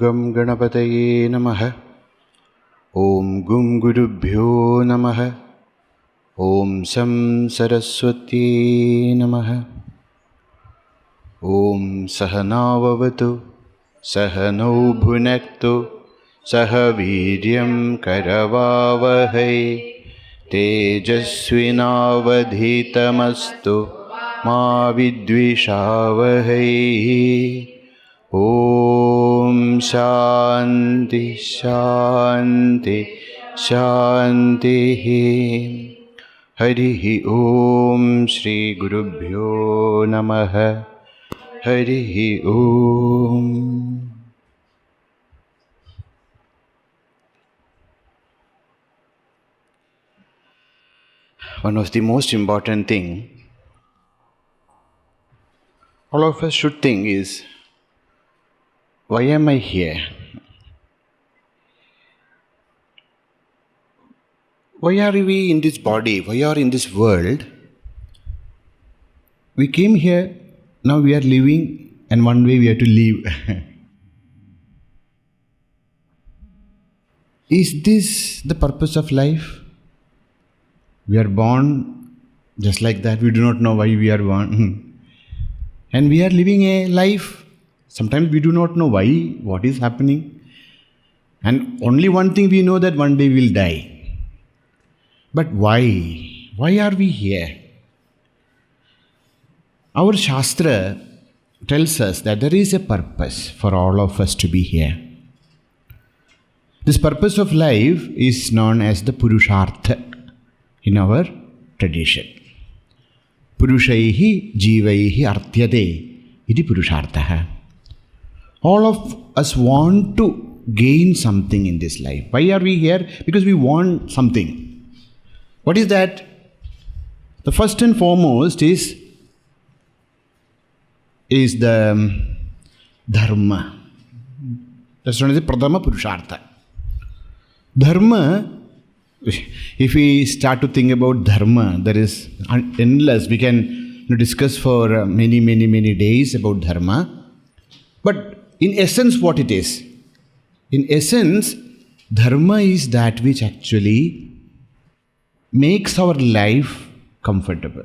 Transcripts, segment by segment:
गं गणपतये नमः. ॐ गुं गुरुभ्यो नमः. ॐ सं सरस्वत्यै नमः. ॐ सहनाववतु सहनौ भुनक्तु सह वीर्यं करवावहै तेजस्विनावधीतमस्तु मा विद्विषावहै. ॐ शान्ति शान्ति शान्तिः. हरिः ॐ श्री गुरुभ्यो नमः. हरिः ॐ. One of the most important thing all of us should think is, why am I here? Why are we in this body? Why are in this world? We came here, now we are living, and one day we have to leave. Is this the purpose of life? We are born just like that. We do not know why we are born. And we are living a life. Sometimes we do not know why, what is happening. And only one thing we know, that one day we will die. But why? Why are we here? Our Shastra tells us that there is a purpose for all of us to be here. This purpose of life is known as the Purushartha in our tradition. Purushaihi jivaihi artyate iti Purushartha. All of us want to gain something in this life. Why are we here? Because we want something. What is that? The first and foremost is the dharma. That's known as the Pradama Purushartha. Dharma, if we start to think about dharma, there is endless. We can discuss for many days about dharma. But in essence, what it is? In essence, dharma is that which actually makes our life comfortable.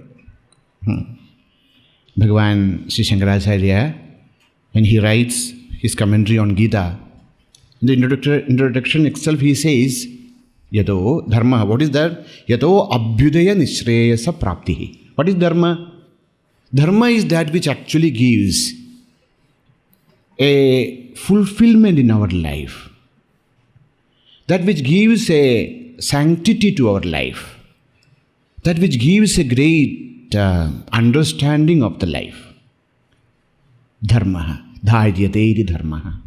Bhagavan Sri Shankaracharya, when he writes his commentary on Gita, in the introduction itself he says, Yato dharma. What is that? Yato abhyudaya nishreyasa praptihi. What is dharma? Dharma is that which actually gives a fulfillment in our life. That which gives a sanctity to our life. That which gives a great understanding of the life. Dharma. Dharyate iti dharma.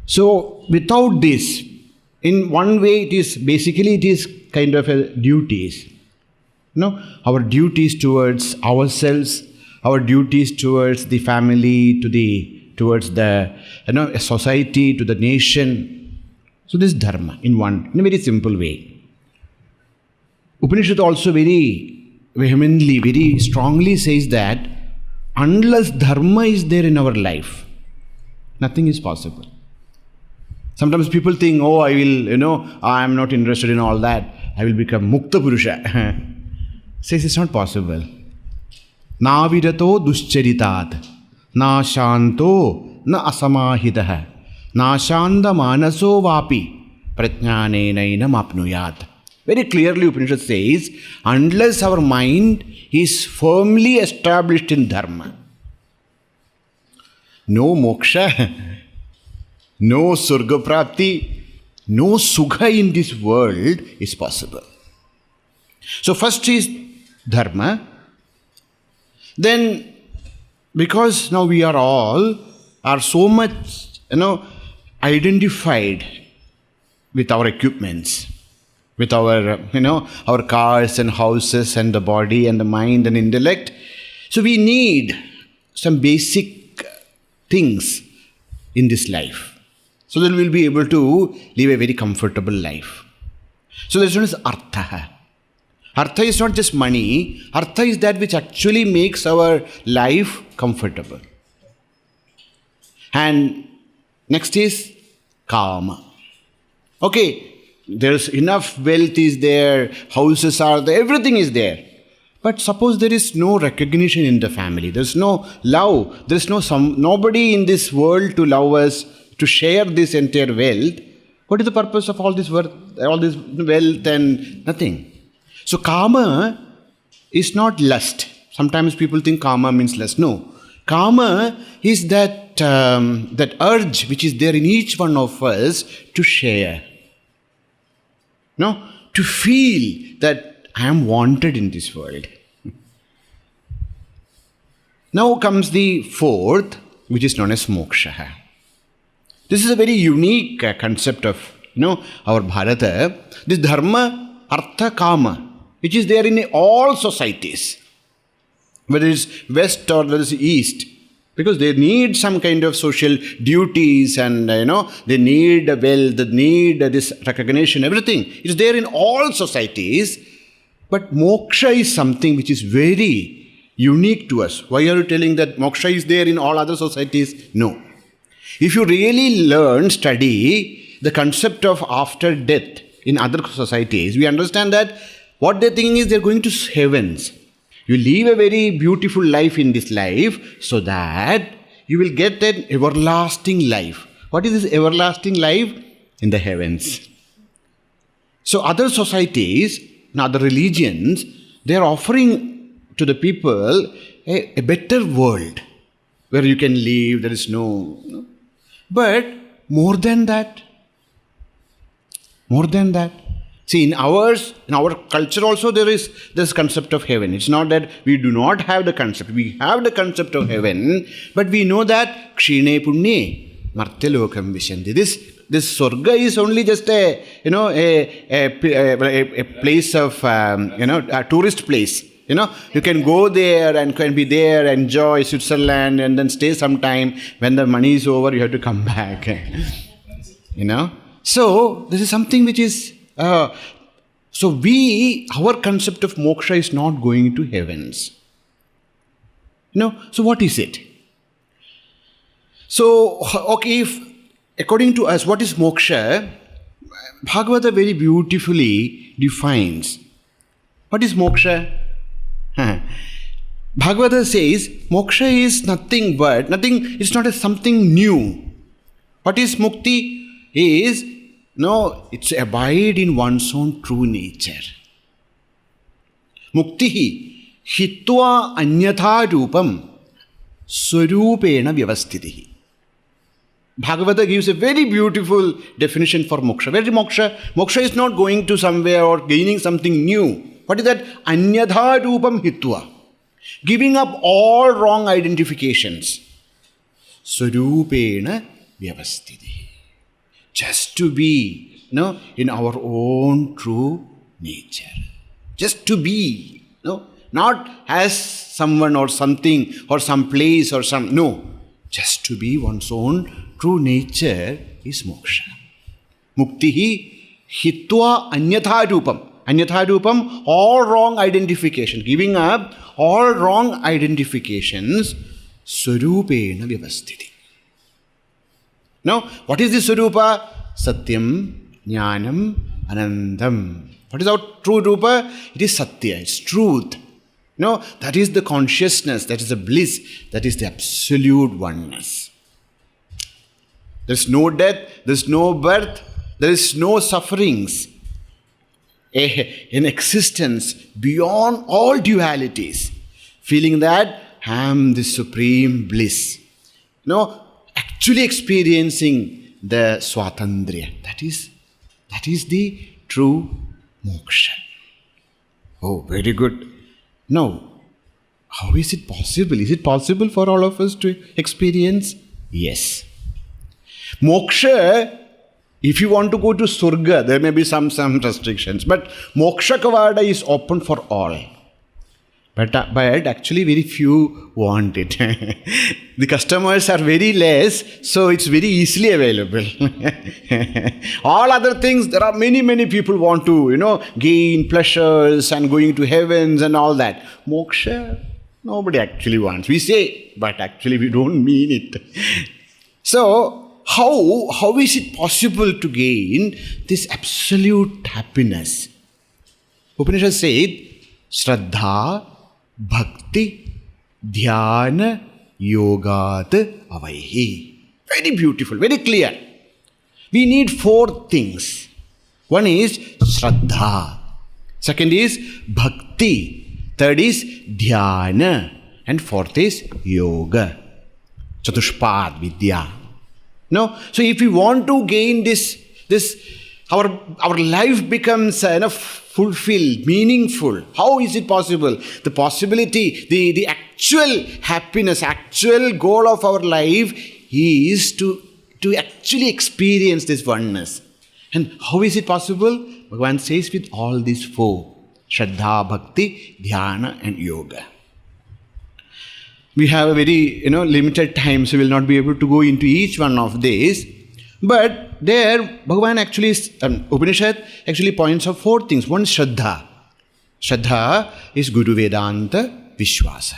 So without this, in one way it is kind of a duties. Our duties towards ourselves, our duties towards the family, towards the society, to the nation. So this is dharma in a very simple way. Upanishad also very vehemently, very strongly says that unless dharma is there in our life, nothing is possible. Sometimes people think, I am not interested in all that. I will become Mukta Purusha. Says it's not possible. Na virato duscharitat, na shanto, na asamahitaha, na shanda manaso vapi, prajnanenaina mapnuyat. Very clearly Upanishad says, unless our mind is firmly established in dharma, no moksha, no surga prapti, no sukha in this world is possible. So first is dharma. Then, because now we are all so much identified with our equipments, with our cars and houses and the body and the mind and intellect. So we need some basic things in this life, so that we will be able to live a very comfortable life. So that's known as artha. Artha is not just money. Artha is that which actually makes our life comfortable. And Next is kama. Okay, there's enough wealth is there, houses are there, everything is there. But suppose there is no recognition in the family, there's no love, there's nobody in this world to love us, to share this entire wealth. What is the purpose of all this wealth and nothing? So kama is not lust. Sometimes people think kama means lust. No. Kama is that urge which is there in each one of us to share. No? To feel that I am wanted in this world. Now comes the fourth, which is known as moksha. This is a very unique concept of, our Bharata. This dharma, artha, kama, which is there in all societies, whether it's west or whether it's east, because they need some kind of social duties and, they need wealth, they need this recognition, everything. It's there in all societies, but moksha is something which is very unique to us. Why are you telling that moksha is there in all other societies? No. If you really study the concept of after death in other societies, we understand that what they're thinking is they're going to heavens. You live a very beautiful life in this life so that you will get an everlasting life. What is this everlasting life? In the heavens. So other societies and other religions, they are offering to the people a better world where you can live, there is no. But more than that. See, in our culture also there is this concept of heaven. It's not that we do not have the concept. We have the concept of heaven, but we know that kshine punnye martyalokam vishanti. This Swarga is only just a place of, a tourist place. You can go there and can be there, enjoy Switzerland and then stay some time. When the money is over, you have to come back. So, this is something which is, our concept of moksha is not going to heavens. So what is it? So, okay, according to us, what is moksha? Bhagavata very beautifully defines. What is moksha? Bhagavata says, moksha is nothing, it's not something new. What is mukti? It's abide in one's own true nature. Muktihi hitva anyatha rupam swarupena vyavastitihi. Bhagavata gives a very beautiful definition for moksha. Where is moksha? Moksha is not going to somewhere or gaining something new. What is that? Anyatha rupam hitva. Giving up all wrong identifications. Swarupena vyavastitihi. Just to be, in our own true nature. Just to be, not as someone or something or some place or some, no. Just to be one's own true nature is moksha. Muktihi hitva anyatha rupam. Anyatha rupam, all wrong identification. Giving up all wrong identifications, swarupena vyavastiti. Now, what is this Swarupa? Satyam, Jnanam, Anandam. What is our true Rupa? It is Satya, it's truth. That is the consciousness, that is the bliss, that is the absolute oneness. There is no death, there is no birth, there is no sufferings. An existence beyond all dualities. Feeling that I am the supreme bliss. Actually experiencing the swatandriya. That is the true moksha. Oh, very good. Now, how is it possible? Is it possible for all of us to experience? Yes. Moksha, if you want to go to Surga, there may be some restrictions. But moksha kavada is open for all. But actually very few want it. The customers are very less, so it's very easily available. All other things, there are many people want to, gain pleasures and going to heavens and all that. Moksha, nobody actually wants. We say, but actually we don't mean it. So, how is it possible to gain this absolute happiness? Upanishad said, Shraddha, Bhakti, Dhyana, Yogat, Avaihi. Very beautiful, very clear. We need 4 things. One is Shraddha. Second is Bhakti. Third is Dhyana. And fourth is Yoga. Chatushpad Vidya. No? So if we want to gain this our life becomes fulfilled, meaningful. How is it possible? The possibility, the actual happiness, actual goal of our life is to actually experience this oneness. And how is it possible? Bhagavan says with all these 4. Shraddha, Bhakti, Dhyana and Yoga. We have a very limited time, so we will not be able to go into each one of these. But there, Bhagavan actually, Upanishad actually points out 4 things. One is Shraddha. Shraddha is Guru Vedanta Vishwasa.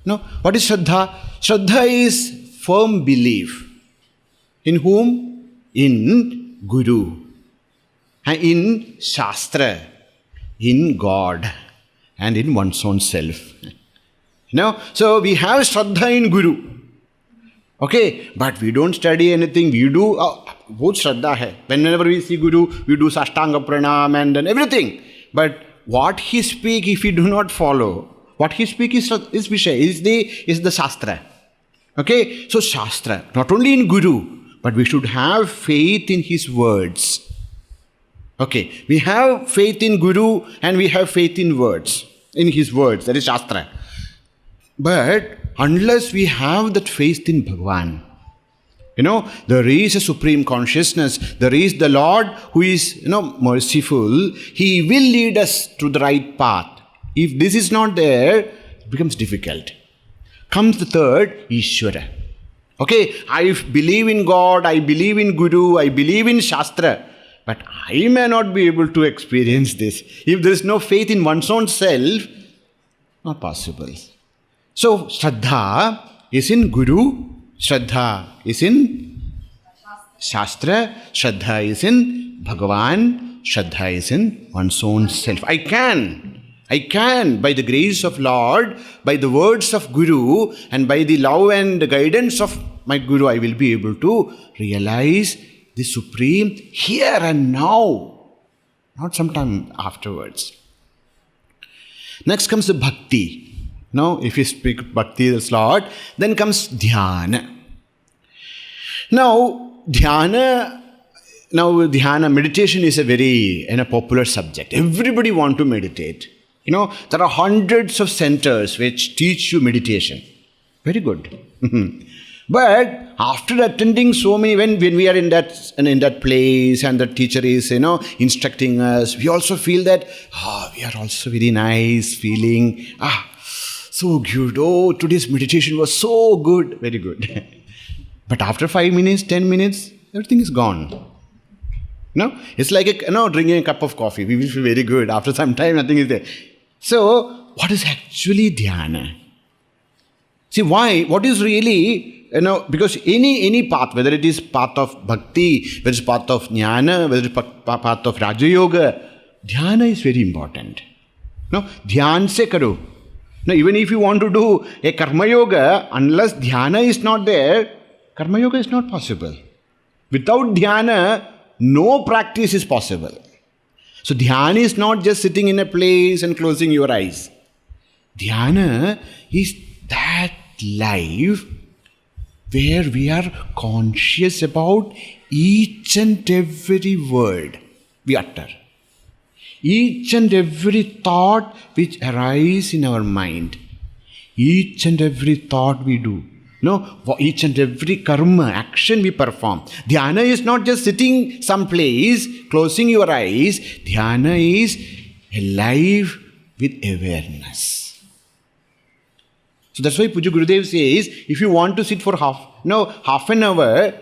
No, what is Shraddha? Shraddha is firm belief. In whom? In Guru. And in Shastra. In God. And in one's own self. So we have Shraddha in Guru. Okay, but we don't study anything. We do, both Shraddha hai. Whenever we see Guru, we do Sashtanga Pranam and everything. But what he speak, if we do not follow, what he speak is Vishaya, is the Shastra. Okay, so Shastra, not only in Guru, but we should have faith in his words. Okay, we have faith in Guru and we have faith in words, in his words, that is Shastra. But unless we have that faith in Bhagavan, there is a supreme consciousness, there is the Lord who is, merciful, he will lead us to the right path. If this is not there, it becomes difficult. Comes the third, Ishvara. Okay, I believe in God, I believe in Guru, I believe in Shastra, but I may not be able to experience this. If there is no faith in one's own self, not possible. So, Shraddha is in Guru, Shraddha is in Shastra, Shraddha is in Bhagavan, Shraddha is in one's own self. I can, by the grace of Lord, by the words of Guru, and by the love and guidance of my Guru, I will be able to realize the Supreme here and now, not sometime afterwards. Next comes the Bhakti. Now, if you speak Bhakti, the Lord, then comes Dhyana. Now, Dhyana, meditation is a very popular subject. Everybody want to meditate. There are hundreds of centers which teach you meditation. Very good. But after attending so many, when we are in that place and the teacher is, instructing us, we also feel that, we are also very nice, feeling, so good. Oh, today's meditation was so good. Very good. But after 5 minutes, 10 minutes, everything is gone. It's like drinking a cup of coffee. We will feel very good. After some time, nothing is there. So, what is actually dhyana? See, why? What is really, because any path, whether it is path of bhakti, whether it is path of jnana, whether it is path of Raja Yoga, dhyana is very important. Dhyan se karo. Now, even if you want to do a karma yoga, unless dhyana is not there, karma yoga is not possible. Without dhyana, no practice is possible. So, dhyana is not just sitting in a place and closing your eyes. Dhyana is that life where we are conscious about each and every word we utter. Each and every thought which arises in our mind, each and every thought we do, each and every karma, action we perform. Dhyana is not just sitting someplace, closing your eyes. Dhyana is alive with awareness. So that's why Puja Gurudev says, if you want to sit for half an hour,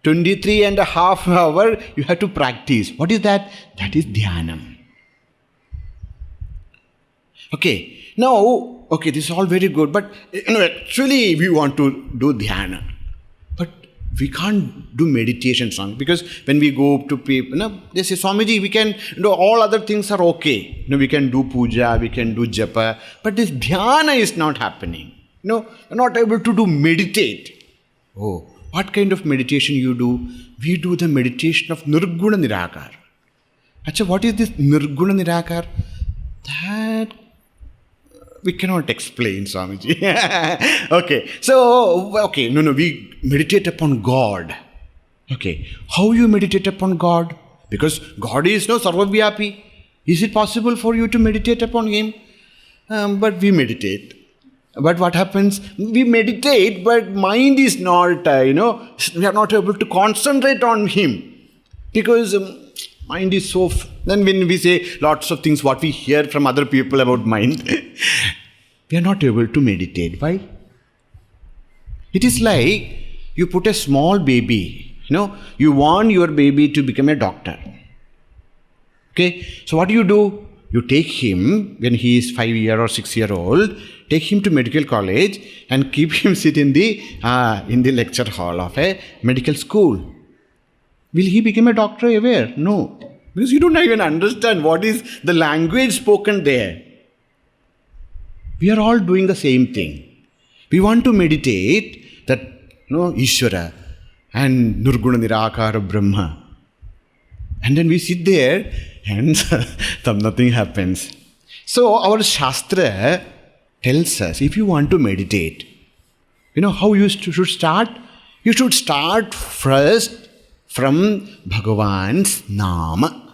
23 and a half hour, you have to practice. What is that? That is dhyanam. Okay, now, this is all very good, but actually we want to do dhyana. But we can't do meditation song, because when we go to people, they say, Swamiji, we can do all other things are okay. We can do puja, we can do japa, but this dhyana is not happening. You're not able to do meditate. Oh, what kind of meditation you do? We do the meditation of Nirguna Nirakar. Achha, what is this Nirguna Nirakar? That we cannot explain, Swamiji. We meditate upon God. Okay, how you meditate upon God? Because God is sarvavyapi. Is it possible for you to meditate upon Him? But we meditate. But what happens? We meditate, but mind is not, we are not able to concentrate on Him. Because mind is so... Then when we say lots of things, what we hear from other people about mind, we are not able to meditate. Why? It is like you put a small baby, you want your baby to become a doctor. Okay, so what do? You take him when he is 5 or 6 years old, take him to medical college and keep him sit in the lecture hall of a medical school. Will he become a doctor ever? No. Because you don't even understand what is the language spoken there. We are all doing the same thing. We want to meditate that Ishvara and Nirguna Nirakara Brahma. And then we sit there and nothing happens. So our Shastra tells us, if you want to meditate, how you should start? You should start first from Bhagavan's Nama.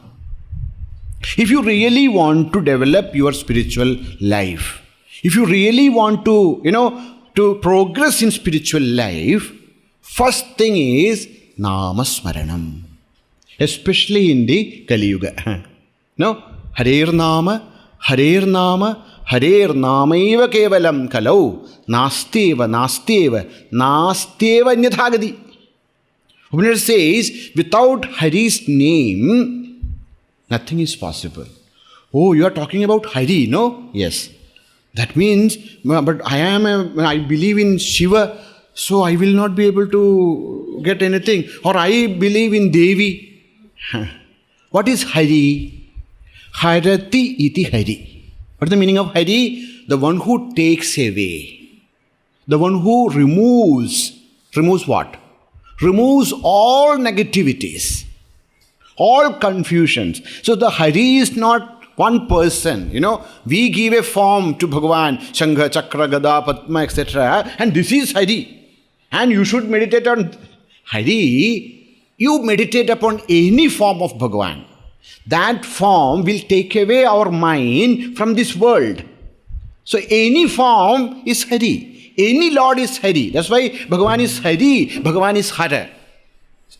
If you really want to develop your spiritual life, if you really want to, to progress in spiritual life, first thing is Nama Smaranam. Especially in the Kali Yuga. Harer Nama, Harer Nama, Harer Namaiva Kevalam Kalau, Nasteva, Nasteva Nyathagadi. Upanishad says, without Hari's name, nothing is possible. Oh, you are talking about Hari, no? Yes. That means, but I believe in Shiva, so I will not be able to get anything. Or I believe in Devi. What is Hari? Harati iti Hari. What is the meaning of Hari? The one who takes away. The one who removes. Removes what? Removes all negativities. All confusions. So the Hari is not one person. We give a form to Bhagavan, Shangha, Chakra, Gada, Padma, etc. And this is Hari. And you should meditate on Hari. You meditate upon any form of Bhagavan. That form will take away our mind from this world. So any form is Hari. Any Lord is Hari. That's why Bhagavan is Hari, Bhagavan is Hara.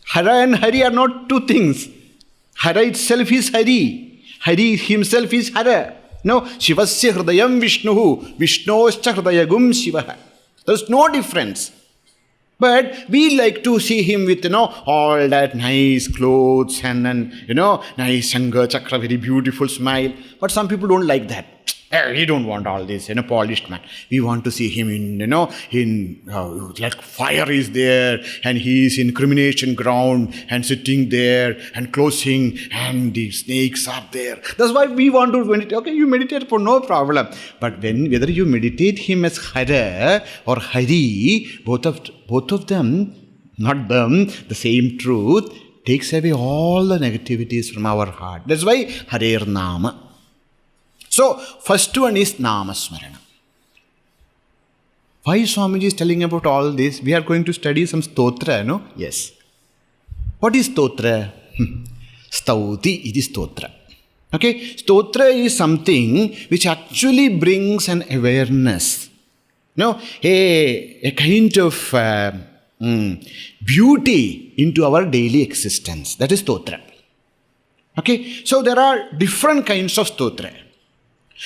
Hara and Hari are not two things. Hara itself is Hari. Hari himself is Hara. No, Shivasya Hridayam Vishnuhu, Vishnoscha Hridayagum Shivaha. There's no difference. But we like to see him with, all that nice clothes and nice Shanga, Chakra, very beautiful smile. But some people don't like that. We don't want all this, polished man. We want to see him like fire is there and he is in cremation ground and sitting there and closing and the snakes are there. That's why we want to meditate. Okay, you meditate for no problem. But whether you meditate him as Hara or Hari, both of them, not them, the same truth, takes away all the negativities from our heart. That's why Harer Nama. So, first one is Namasmarana. Why Swamiji is telling about all this? We are going to study some stotra, no? Yes. What is stotra? Stauti, it is stotra. Okay? Stotra is something which actually brings an awareness. A kind of beauty into our daily existence. That is stotra. Okay? So, there are different kinds of stotra.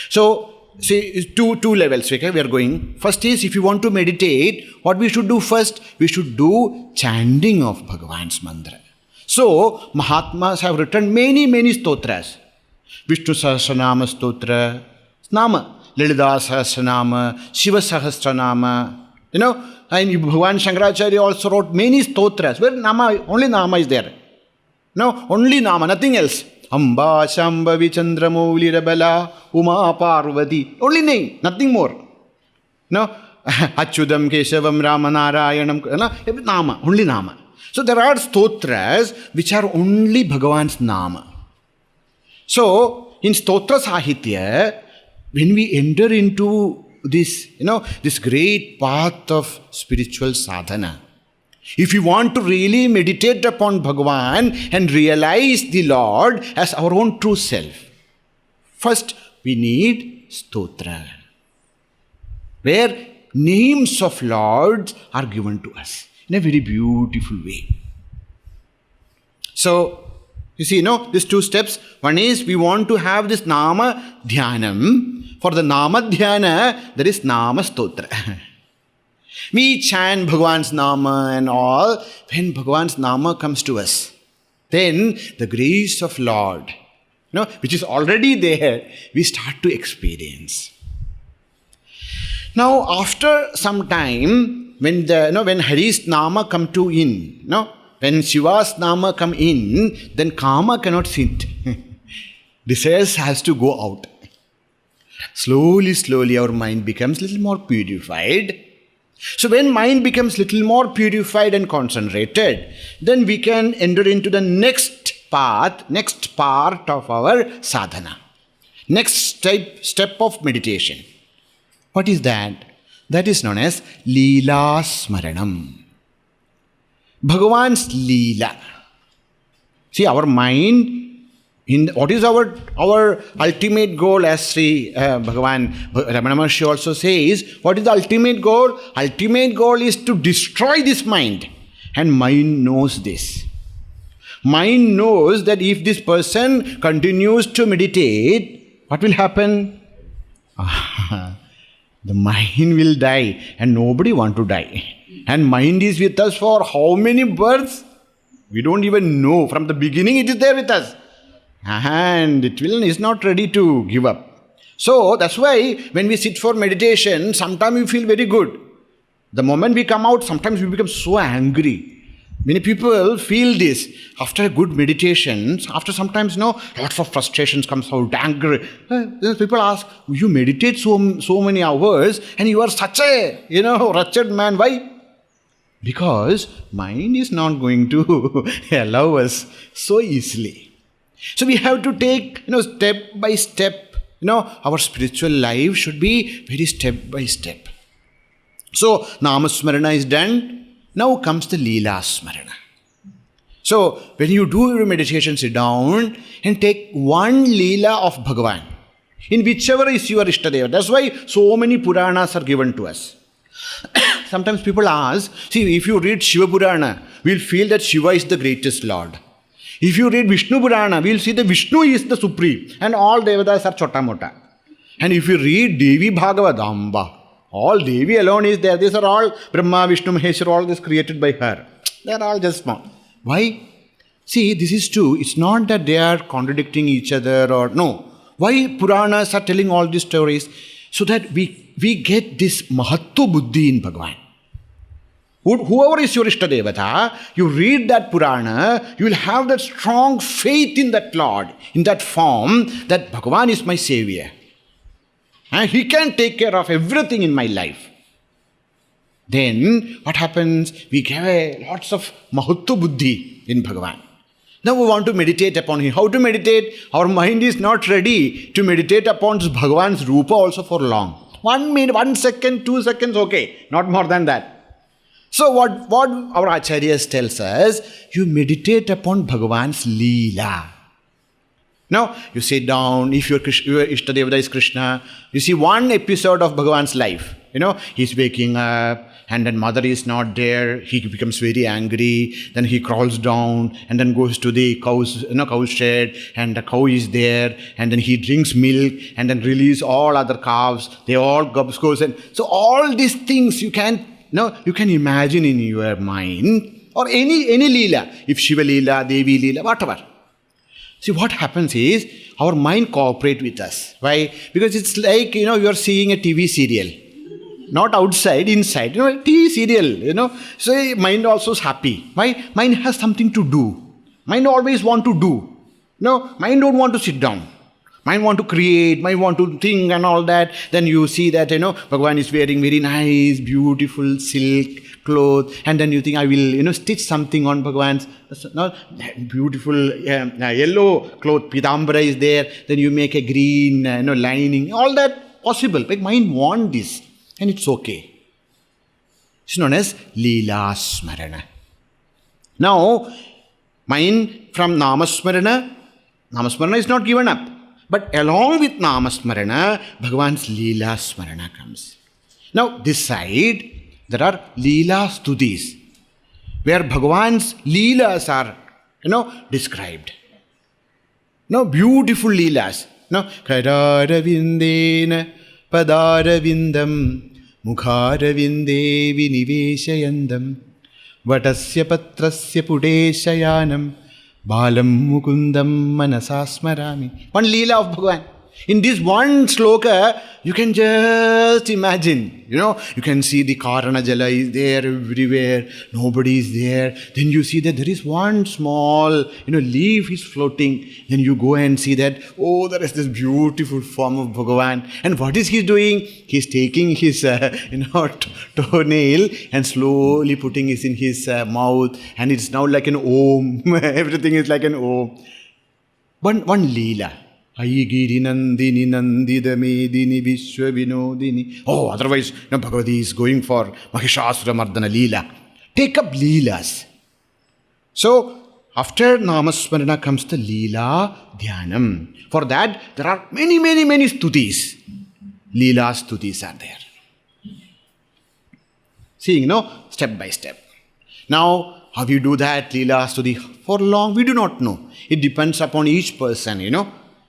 So, see, two levels, okay, we are going. First is, if you want to meditate, what we should do first? We should do chanting of Bhagavan's mantra. So, Mahatmas have written many stotras. Vishnu Sahasranama Stotra, Nama, Lalita Sahasranama, Shiva Sahasranama, And Bhagavan Shankaracharya also wrote many stotras where Nama, only Nama is there. No, only Nama, nothing else. Amba, Shambhavi, Chandramouli, Rabala, Uma, Parvati. Only name, nothing more. Achyudam, Keshavam, Ramanarayanam, Nama, only Nama. So there are stotras which are only Bhagavan's Nama. So in Stotra Sahitya, when we enter into this, this great path of spiritual sadhana, if we want to really meditate upon Bhagavan and realize the Lord as our own true self, first we need stotra, where names of Lords are given to us in a very beautiful way. So, you see, these two steps. One is we want to have this Nama Dhyanam. For the Nama Dhyana, there is Nama Stotra. We chant Bhagavan's Nama and all. When Bhagavan's Nama comes to us, then the grace of Lord, which is already there, we start to experience. Now, after some time, when Hari's Nama come to in, when Shiva's Nama come in, then Kama cannot sit. Desires has to go out. Slowly, our mind becomes little more purified. So when mind becomes little more purified and concentrated, then we can enter into the next path, next part of our sadhana. Next step of meditation. What is that? That is known as Leela Smaranam. Bhagavan's Leela. See, our mind, what is our ultimate goal, as Sri Bhagavan Ramana Maharshi also says, what is the ultimate goal? Ultimate goal is to destroy this mind. And mind knows this. Mind knows that if this person continues to meditate, what will happen? The mind will die, and nobody wants to die. And mind is with us for how many births? We don't even know. From the beginning it is there with us. And it is not ready to give up. So that's why when we sit for meditation, sometimes we feel very good. The moment we come out, sometimes we become so angry. Many people feel this. After a good meditation, after sometimes, lots of frustrations comes out, anger. People ask, you meditate so many hours and you are such a, wretched man. Why? Because mind is not going to allow us so easily. So we have to take, step by step, our spiritual life should be very step by step. So, Namasmarana is done. Now comes the Leela Smarana. So, when you do your meditation, sit down and take one Leela of Bhagavan, in whichever is your Ishtadeva. That's why so many Puranas are given to us. Sometimes people ask, see, if you read Shiva Purana, we'll feel that Shiva is the greatest Lord. If you read Vishnu Purana, we'll see that Vishnu is the supreme and all Devatas are Chota Mota. And if you read Devi Bhagavadamba, all Devi alone is there. These are all Brahma, Vishnu, Maheshwar, all this created by her. They are all just small. Why? See, this is true. It's not that they are contradicting each other or no. Why Puranas are telling all these stories? So that we get this Mahatva Buddhi in Bhagavan. Whoever is your Ishtadevata, you read that Purana, you will have that strong faith in that Lord, in that form, that Bhagavan is my Savior. And He can take care of everything in my life. Then, what happens? We get lots of Mahatva Buddhi in Bhagavan. Now we want to meditate upon Him. How to meditate? Our mind is not ready to meditate upon Bhagavan's Rupa also for long. 1 minute, 1 second, 2 seconds, okay. Not more than that. So what our Acharyas tells us, you meditate upon Bhagavan's Leela. Now, you sit down, if your Ishtadevata is Krishna, you see one episode of Bhagavan's life. He's waking up, and then mother is not there, he becomes very angry, then he crawls down, and then goes to the cow shed, and the cow is there, and then he drinks milk, and then release all other calves, they all goes, and so all these things you can imagine in your mind, or any Leela, if Shiva Leela, Devi Leela, whatever. See, what happens is, our mind cooperates with us. Why? Because it's like, you are seeing a TV serial. not outside, inside. Tea, cereal, So mind also is happy. Why? Mind has something to do. Mind always want to do. No, mind don't want to sit down. Mind want to create, mind want to think and all that. Then you see that, Bhagavan is wearing very nice, beautiful silk cloth. And then you think, I will, stitch something on Bhagavan's beautiful yellow cloth. Pidambara is there. Then you make a green, lining. All that possible. But mind want this. And it's okay. It's known as Leela Smarana. Now, mind from Namasmarana is not given up. But along with Namasmarana, Bhagavan's Leela Smarana comes. Now, this side, there are Leela Stutis, where Bhagavan's Leelas are, described. Beautiful Leelas. Kadaravindena Padaravindam Mukharavinde Viniveshayandam Vatasya Patrasya Pudeshayanam Balam Mukundam Manasasmarami. One Leela of Bhagavan. In this one sloka, you can just imagine, you can see the Karana Jala is there everywhere, nobody is there. Then you see that there is one small, leaf is floating. Then you go and see that, there is this beautiful form of Bhagavan. And what is he doing? He is taking his, toenail and slowly putting it in his mouth. And it's now like an Om. Everything is like an Om. One Leela. Ayigiri Nandini Nandida Medini Vishwa Vinodini. Otherwise, Bhagavati is going for Mahishasura Mardana Leela. Take up Leelas. So, after Namasmarana comes the Leela Dhyanam. For that, there are many stutis. Leela stutis are there. Seeing, step by step. Now, how you do that Leela stuti? For long, we do not know. It depends upon each person,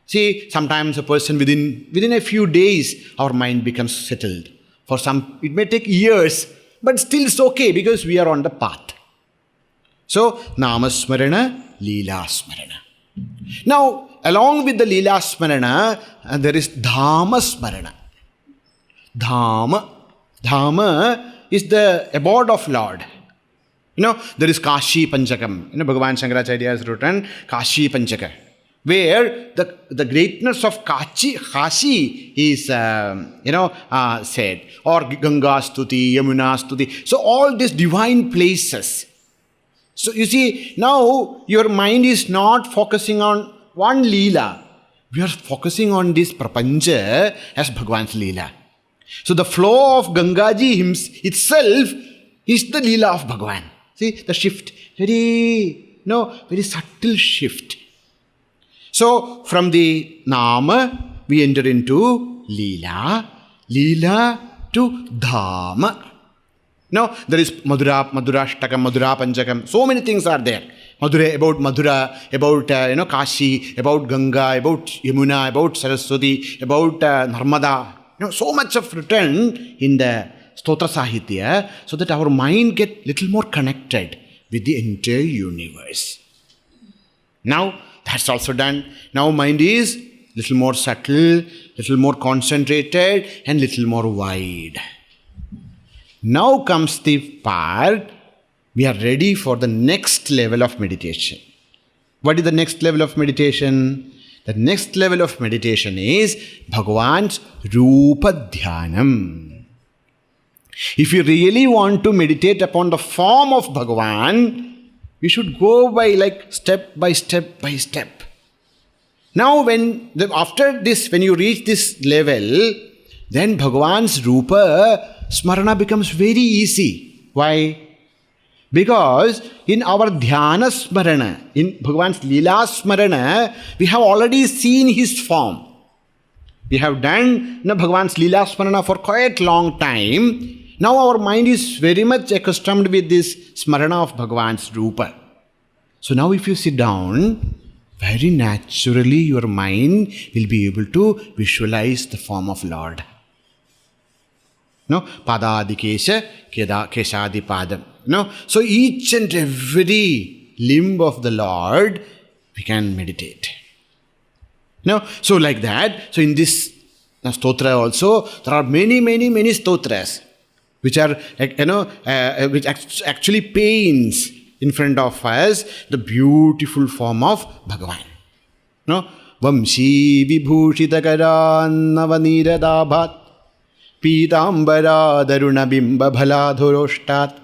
See, sometimes a person within a few days, our mind becomes settled. For some, it may take years, but still it's okay because we are on the path. So, Namasmarana, Leela Smarana. Now, along with the Leela Smarana, there is Dhama Smarana. Dhama is the abode of Lord. There is Kashi Panchakam. Bhagavan Shankaracharya has written Kashi Panchaka, where the greatness of Kashi is, said. Or Ganga Stuti, Yamuna Stuti. So all these divine places. So you see, now your mind is not focusing on one Leela. We are focusing on this Prapancha as Bhagavan's Leela. So the flow of Gangaji itself is the Leela of Bhagavan. See, the shift. Very subtle shift. So, from the Nama, we enter into Leela to Dhama. Now, there is Madhurashtakam, Madhura Panchakam. So many things are there. About Madhura, about Kashi, about Ganga, about Yamuna, about Saraswati, about Narmada. So much of written in the Stotra Sahitya, so that our mind get little more connected with the entire universe. Now, that's also done. Now mind is little more subtle, little more concentrated, and little more wide. Now comes the part, we are ready for the next level of meditation. What is the next level of meditation? The next level of meditation is Bhagavan's Rupa Dhyanam. If you really want to meditate upon the form of Bhagavan, we should go by step by step by step. Now after this, when you reach this level, then Bhagavan's Rupa Smarana becomes very easy. Why? Because in our Dhyana Smarana, in Bhagavan's Leela Smarana, we have already seen his form. We have done Bhagavan's Leela Smarana for quite long time. Now our mind is very much accustomed with this Smarana of Bhagavan's Rupa. So now if you sit down, very naturally your mind will be able to visualize the form of Lord. Padadi Kesha, Keshadi Padam. So each and every limb of the Lord, we can meditate. So like that, so in this stotra also, there are many stotras. which are, which actually paints in front of us the beautiful form of Bhagavan. No? Vamshi vibhushita karannavaniradaabhat Pitambara daruna bimba bhaladhurostat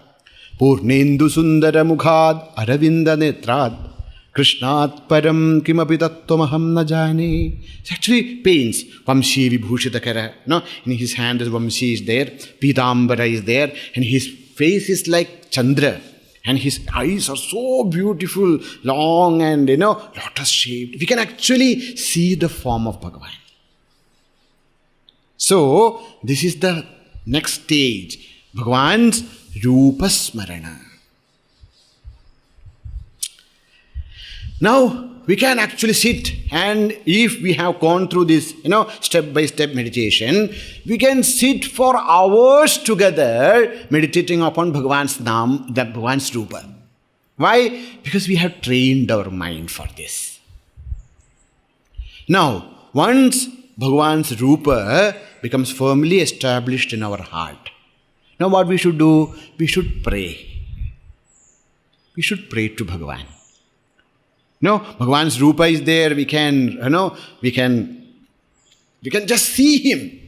Purnendu sundara mukhad aravinda netrad Krishnat param kimapi tattvamaham na jane. It actually paints. Vamshi vibhushitakara. No? In his hand is Vamshi is there. Pitambara is there. And his face is like Chandra. And his eyes are so beautiful, long and, lotus shaped. We can actually see the form of Bhagavan. So, this is the next stage. Bhagavan's Rupa Smarana. Now, we can actually sit, and if we have gone through this, step-by-step meditation, we can sit for hours together meditating upon Bhagavan's Naam, the Bhagavan's Rupa. Why? Because we have trained our mind for this. Now, once Bhagavan's Rupa becomes firmly established in our heart, now what we should do? We should pray. We should pray to Bhagavan. Bhagavan's Rupa is there. We can just see him.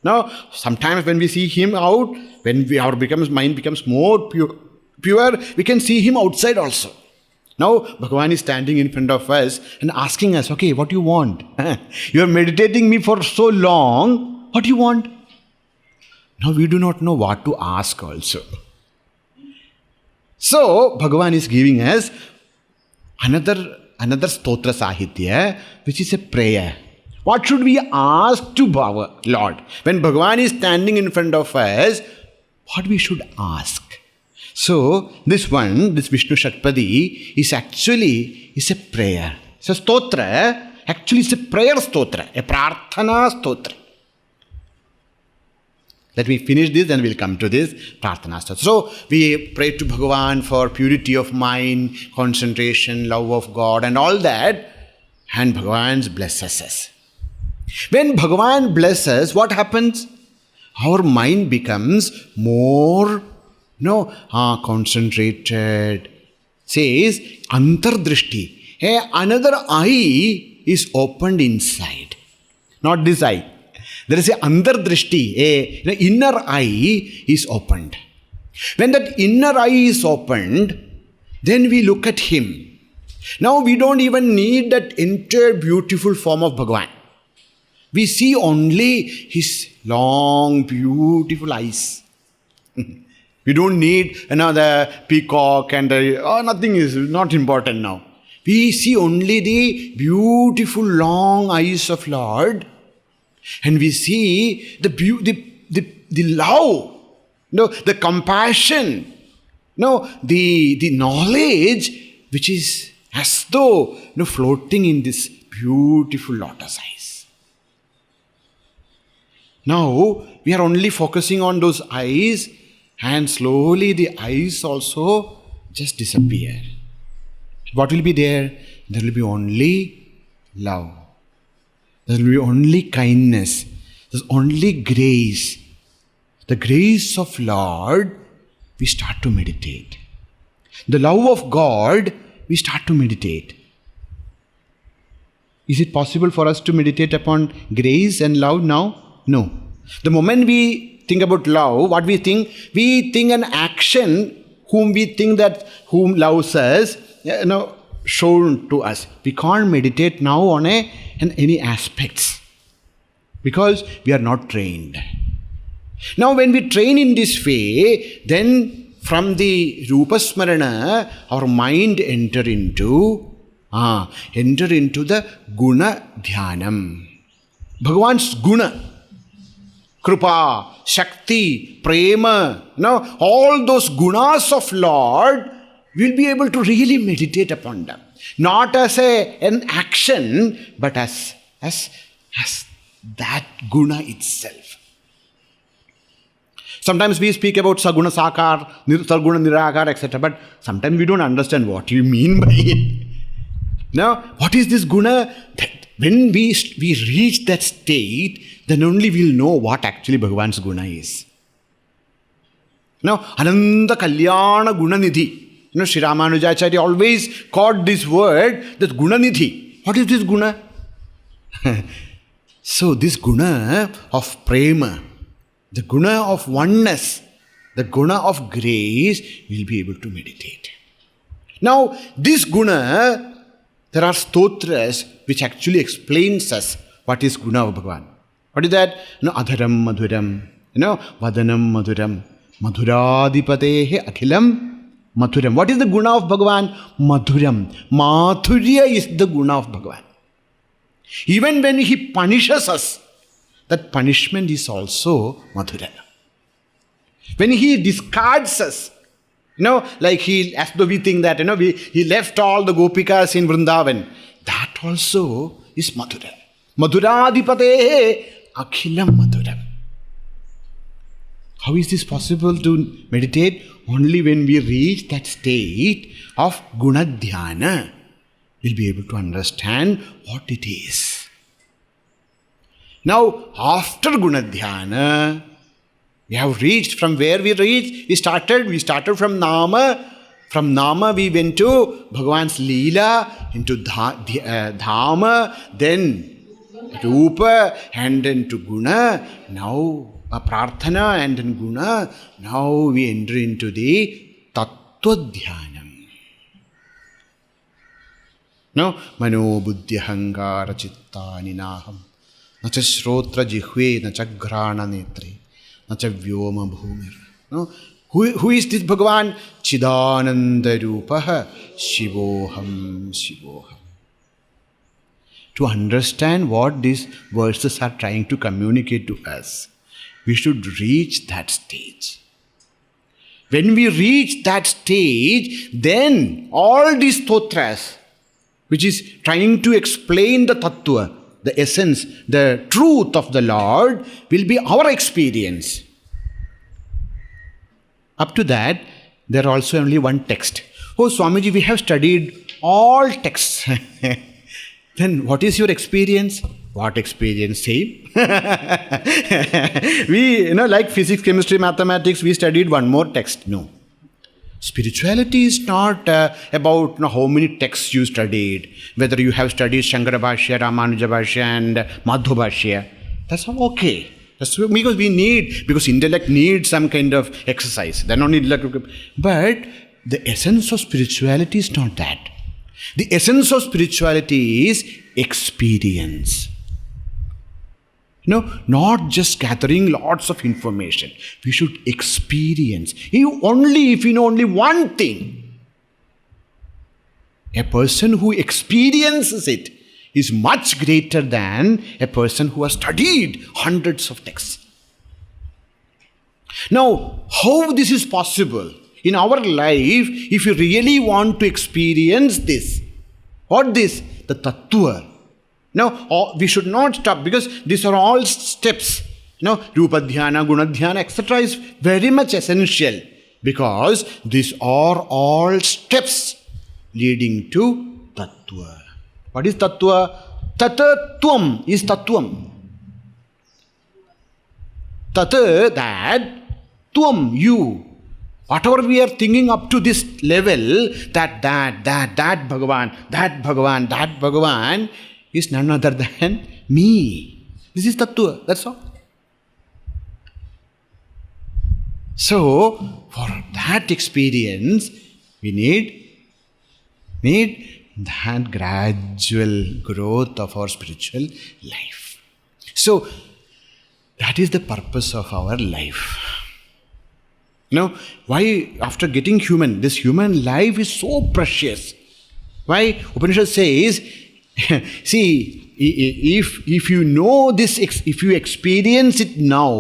Now, sometimes when we see him out, when our mind becomes more pure, we can see him outside also. Now, Bhagavan is standing in front of us and asking us, okay, what do you want? You are meditating me for so long. What do you want? Now, we do not know what to ask also. So, Bhagavan is giving us another stotra sahitya, which is a prayer. What should we ask to our Lord? When Bhagavan is standing in front of us, what we should ask? So, this Vishnu Shatpadi is a prayer. So, stotra, actually it's a prayer stotra, a prarthana stotra. Let me finish this, then we'll come to this prarthana stotra. So, we pray to Bhagavan for purity of mind, concentration, love of God and all that, and Bhagavan blesses us. When Bhagavan blesses, what happens? Our mind becomes more concentrated. Says, antardrishti. Another eye is opened inside. Not this eye. There is an antardrishti. An inner eye is opened. When that inner eye is opened, then we look at him. Now we don't even need that entire beautiful form of Bhagavan. We see only his long, beautiful eyes. We don't need another peacock and nothing is not important now. We see only the beautiful long eyes of Lord, and we see the love, the compassion, the knowledge which is as though floating in this beautiful lotus eyes. Now we are only focusing on those eyes, and slowly the eyes also just disappear. What will be there? There will be only love. There will be only kindness. There's only grace. The grace of Lord, we start to meditate. The love of God, we start to meditate. Is it possible for us to meditate upon grace and love now? No. The moment we think about love, what we think? We think an action whom loves us, shown to us. We can't meditate now on any aspects because we are not trained. Now when we train in this way, then from the Rupa Smarana, our mind enter into the Guna Dhyanam. Bhagavan's Guna, Krupa, Shakti, Prema, all those gunas of Lord, we'll be able to really meditate upon them. Not as an action, but as that guna itself. Sometimes we speak about Saguna Sakar, Sarguna Nirakar, etc. But sometimes we don't understand what you mean by it. Now, what is this guna? When we reach that state, then only we'll know what actually Bhagavan's guna is. Ananda Kalyana Gunanidhi. Sri Ramanujacharya always called this word, that Gunanidhi. What is this guna? So this guna of prema, the guna of oneness, the guna of grace, we'll be able to meditate. Now, this guna, there are stotras which actually explains us what is guna of Bhagavan. What is that? Adharam madhuram, vadanam madhuram, madhuradipatehe akhilam madhuram. What is the guna of Bhagavan? Madhuram. Madhurya is the guna of Bhagavan. Even when he punishes us, that punishment is also madhura. When he discards us, like as though we think that, he left all the gopikas in Vrindavan, that also is madhura. Madhuradipate akhilam madhuram. How is this possible to meditate? Only when we reach that state of gunadhyana, we'll be able to understand what it is. Now, after gunadhyana, we have reached from where we reached. We started from Nama. From Nama we went to Bhagavan's Leela, into Dhama, then Rupa, and then to Guna. Now Prarthana and then Guna. Now we enter into the Tattva Dhyanam. No? Mano buddhi hangara chitta ninaham. Nacha shrotra jihve, nacha grana netri. Nacha vyoma bhumir. No? Who is this Bhagavan? Chidananda Rupaha Shivoham Shivoham. To understand what these verses are trying to communicate to us, we should reach that stage. When we reach that stage, then all these stotras, which is trying to explain the tattva, the essence, the truth of the Lord, will be our experience. Up to that, there are also only one text. Oh, Swamiji, we have studied all texts. Then what is your experience? What experience? Same. We, like physics, chemistry, mathematics, we studied one more text. No. Spirituality is not about how many texts you studied, whether you have studied Shankara Bhashya, Ramanuja Bhashya and Madhva Bhashya. That's all okay. That's because intellect needs some kind of exercise. Then only intellect. But the essence of spirituality is not that. The essence of spirituality is experience. Not just gathering lots of information. We should experience. If you know only one thing, a person who experiences it is much greater than a person who has studied hundreds of texts. Now, how this is possible? In our life, if you really want to experience this, what this? The tattva. Now, we should not stop, because these are all steps. Rupa dhyana, guna dhyana, etc. is very much essential, because these are all steps leading to tattva. What is tattva? Tatatvam is tattvam. Tata, that. Tvam, you. Whatever we are thinking up to this level, that Bhagavan, that Bhagavan is none other than me. This is tattva, that's all. So, for that experience, we need that gradual growth of our spiritual life. So, that is the purpose of our life. Why after getting human, this human life is so precious. Why? Upanishad says, see, if you know this, if you experience it now,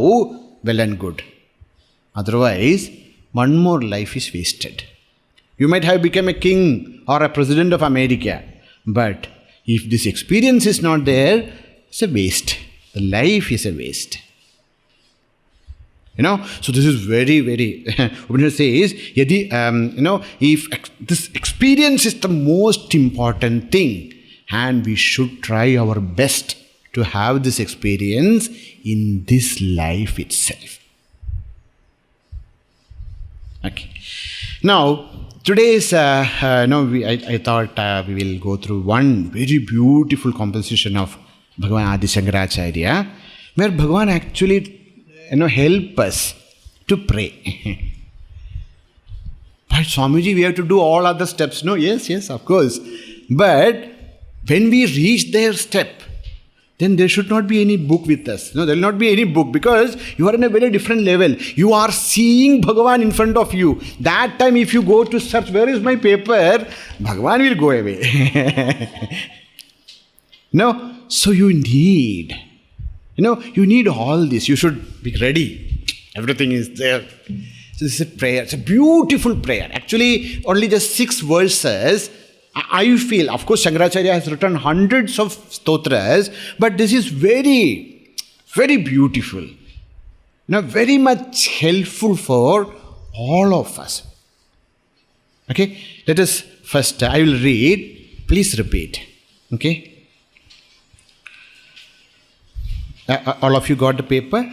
well and good. Otherwise, one more life is wasted. You might have become a king or a president of America, but if this experience is not there, it's a waste. The life is a waste. So this is very, very, Upanishad says, if this experience is the most important thing, and we should try our best to have this experience in this life itself. Okay. Now, today's, I thought we will go through one very beautiful composition of Bhagavan Adi Sankaracharya, where Bhagavan actually, help us to pray. But Swamiji, we have to do all other steps. No, yes, of course. But when we reach their step, then there should not be any book with us. No, there will not be any book because you are in a very different level. You are seeing Bhagavan in front of you. That time if you go to search, where is my paper? Bhagavan will go away. No, so you need all this. You should be ready. Everything is there. So this is a prayer. It's a beautiful prayer. Actually, only just 6 verses. I feel, of course, Shankaracharya has written hundreds of stotras, but this is very, very beautiful. Very much helpful for all of us. Okay, let us first, I will read, please repeat. Okay. All of you got the paper?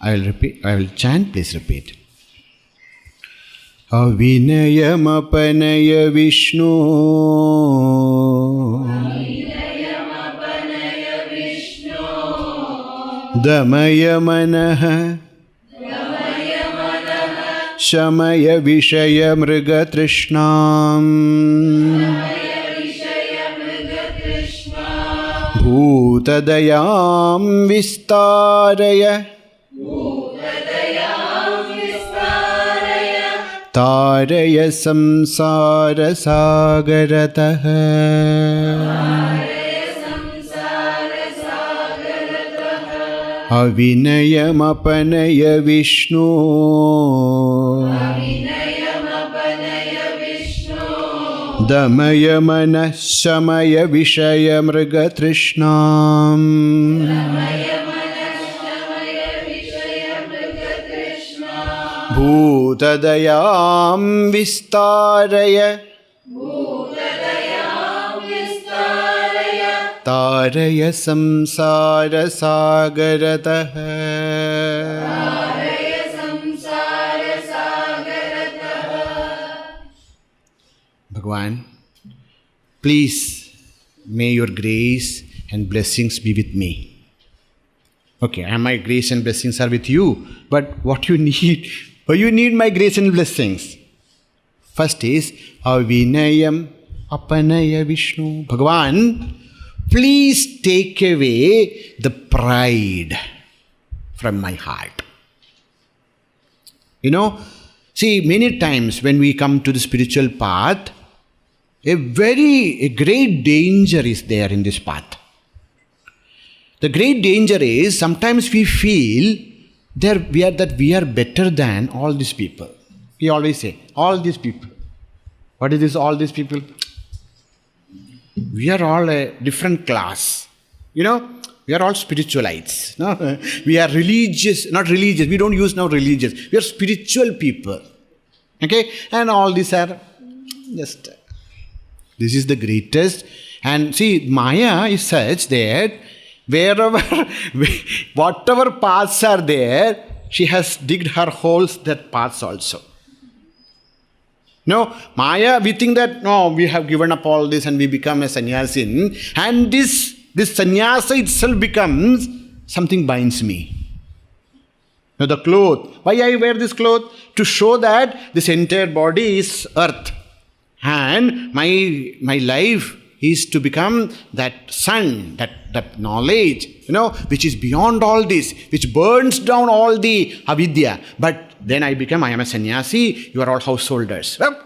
I will repeat, I will chant, please repeat. Avinayamapanaya Vishnu Damaya Manaha Shamaya Vishaya Mriga Trishnam Bhutadayam Vistaraya Taraya samsara sagarataha Avinayamapanaya Vishnu Damaya Manah Shamaya Vishaya Mriga Trishnam Bhutadayam Vistaraya Taraya samsara sagarataha Bhagavan, please may your grace and blessings be with me. Okay, and my grace and blessings are with you, but what you need? You need my grace and blessings. First is Avinayam Apanaya Vishnu. Bhagavan, please take away the pride from my heart. See, many times when we come to the spiritual path, a great danger is there in this path. The great danger is sometimes we feel that we are better than all these people. We always say, all these people. What is this, all these people? We are all a different class. We are all spiritualites. No? We are religious, not religious. We don't use now religious. We are spiritual people. Okay? And all these are just, this is the greatest. And see, Maya is such that whatever paths are there, she has digged her holes, that paths also. No, Maya, we think that, no, we have given up all this and we become a sannyasin. And this sannyasa itself becomes something binds me. Now the cloth, why I wear this cloth? To show that this entire body is earth. And my life is to become that sun, that knowledge, which is beyond all this, which burns down all the avidya. But then I am a sannyasi, you are all householders. Well,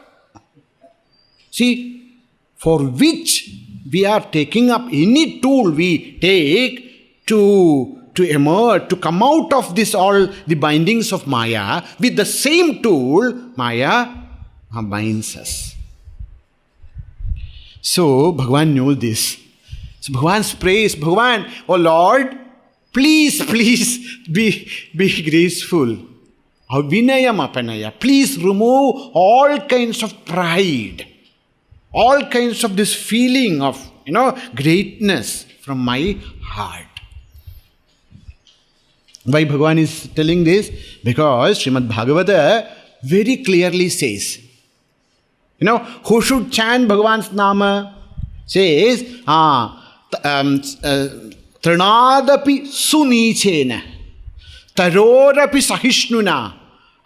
see, for which we are taking up any tool we take to emerge, to come out of this all the bindings of Maya, with the same tool, Maya binds us. So, Bhagavan knew this. So, Bhagavan's praise, Bhagavan, oh Lord, please be graceful. Avinayam apanaya. Please remove all kinds of pride, all kinds of this feeling of, greatness from my heart. Why Bhagavan is telling this? Because Srimad Bhagavata very clearly says, who should chant Bhagavan's Nama? Says, Trinadapi sunichena, tarorapi sahishnuna,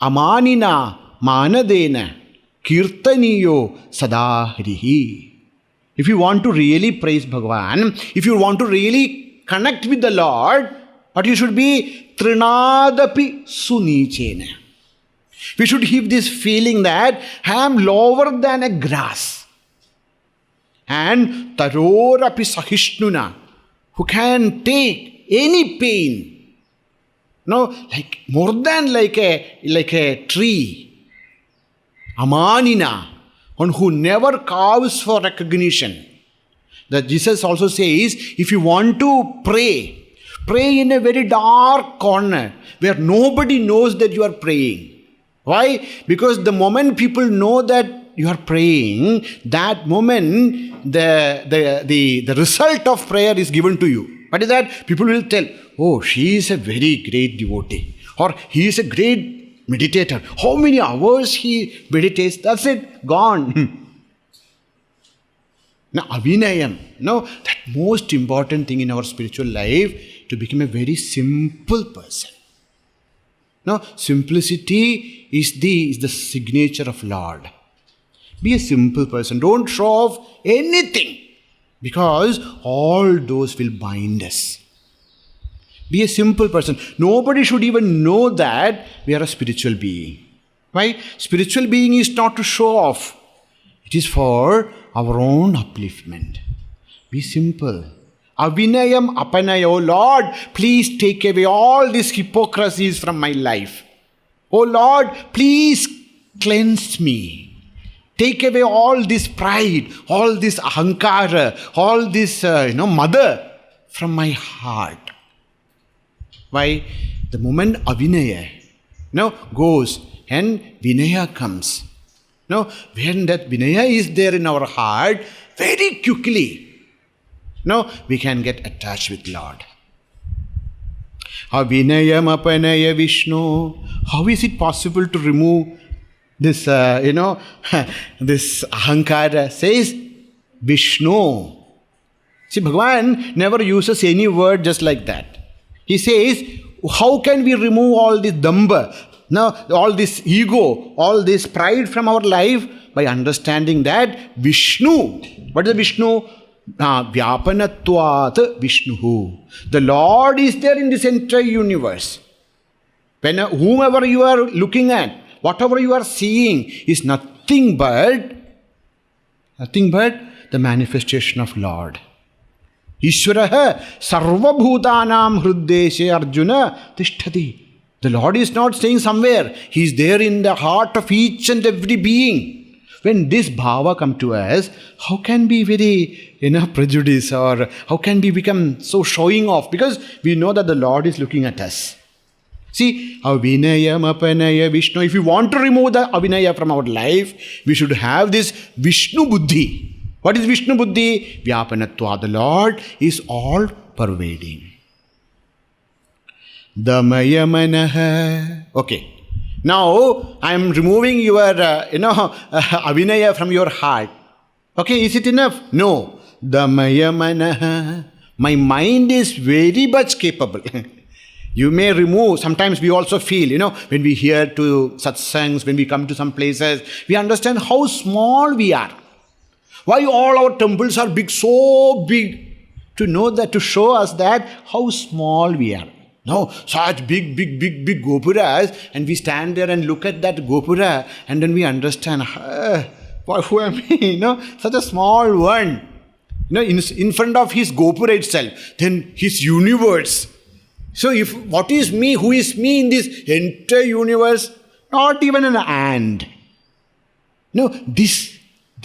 amanina manadena, kirtaniyo sadahrihi. If you want to really praise Bhagavan, if you want to really connect with the Lord, what you should be? Trinadapi sunichena. We should have this feeling that I am lower than a grass. And tarorapi sahishnuna, who can take any pain. Like more than like a tree. Amanina, one who never caves for recognition. That Jesus also says, if you want to pray in a very dark corner where nobody knows that you are praying. Why? Because the moment people know that you are praying, that moment the result of prayer is given to you. What is that? People will tell, oh, she is a very great devotee, or he is a great meditator. How many hours he meditates? That's it, gone. Now, Avinayam, that most important thing in our spiritual life, to become a very simple person. Simplicity is the signature of Lord. Be a simple person. Don't show off anything, because all those will bind us. Be a simple person. Nobody should even know that we are a spiritual being. Why? Spiritual being is not to show off. It is for our own upliftment. Be simple. Avinayam apanaya. Oh Lord, please take away all these hypocrisies from my life. Oh Lord, please cleanse me. Take away all this pride, all this ahankara, all this, mother from my heart. Why? The moment Avinaya, goes and Vinaya comes. When that Vinaya is there in our heart, very quickly, we can get attached with Lord. Avinayam apanaya Vishnu. How is it possible to remove this, this ahankara? Says Vishnu. See, Bhagavan never uses any word just like that. He says, how can we remove all this damba, all this ego, all this pride from our life? By understanding that Vishnu. What is Vishnu? Vyapanatvat Vishnu. The Lord is there in this entire universe. When whomever you are looking at, whatever you are seeing is nothing but the manifestation of Lord. Ishvaraha sarvabhutanam hruddeshe Arjuna tishtati. The Lord is not staying somewhere. He is there in the heart of each and every being. When this bhava come to us, how can we very, prejudice, or how can we become so showing off? Because we know that the Lord is looking at us. See, Avinayam apanaya Vishnu. If we want to remove the Avinaya from our life, we should have this Vishnu buddhi. What is Vishnu buddhi? Vyapanatva. The Lord is all pervading. Damaya manaha. Okay. Now, I am removing your, Avinaya from your heart. Okay, is it enough? No. Damaya manaha. My mind is very much capable. You may remove, sometimes we also feel, when we hear to satsangs, when we come to some places, we understand how small we are. Why all our temples are big, so big. To know that, to show us that how small we are. No, such big gopuras, and we stand there and look at that gopura, and then we understand, who am I? Such a small one. In front of his gopura itself, then his universe. So what is me, who is me in this entire universe? Not even an ant. No, this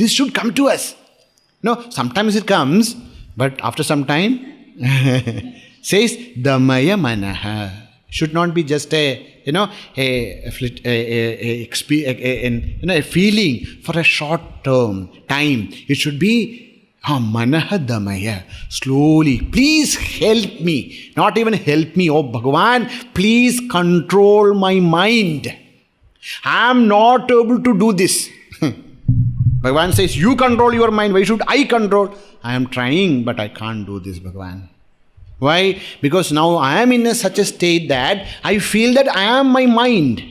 should come to us. No, sometimes it comes, but after some time, says Damaya Manaha. Should not be just a feeling for a short term time. It should be manahadamaya, slowly. Please help me. Not even help me. Oh Bhagavan, please control my mind. I am not able to do this. Bhagavan says, you control your mind. Why should I control? I am trying, but I can't do this, Bhagavan. Why? Because now I am in such a state that I feel that I am my mind.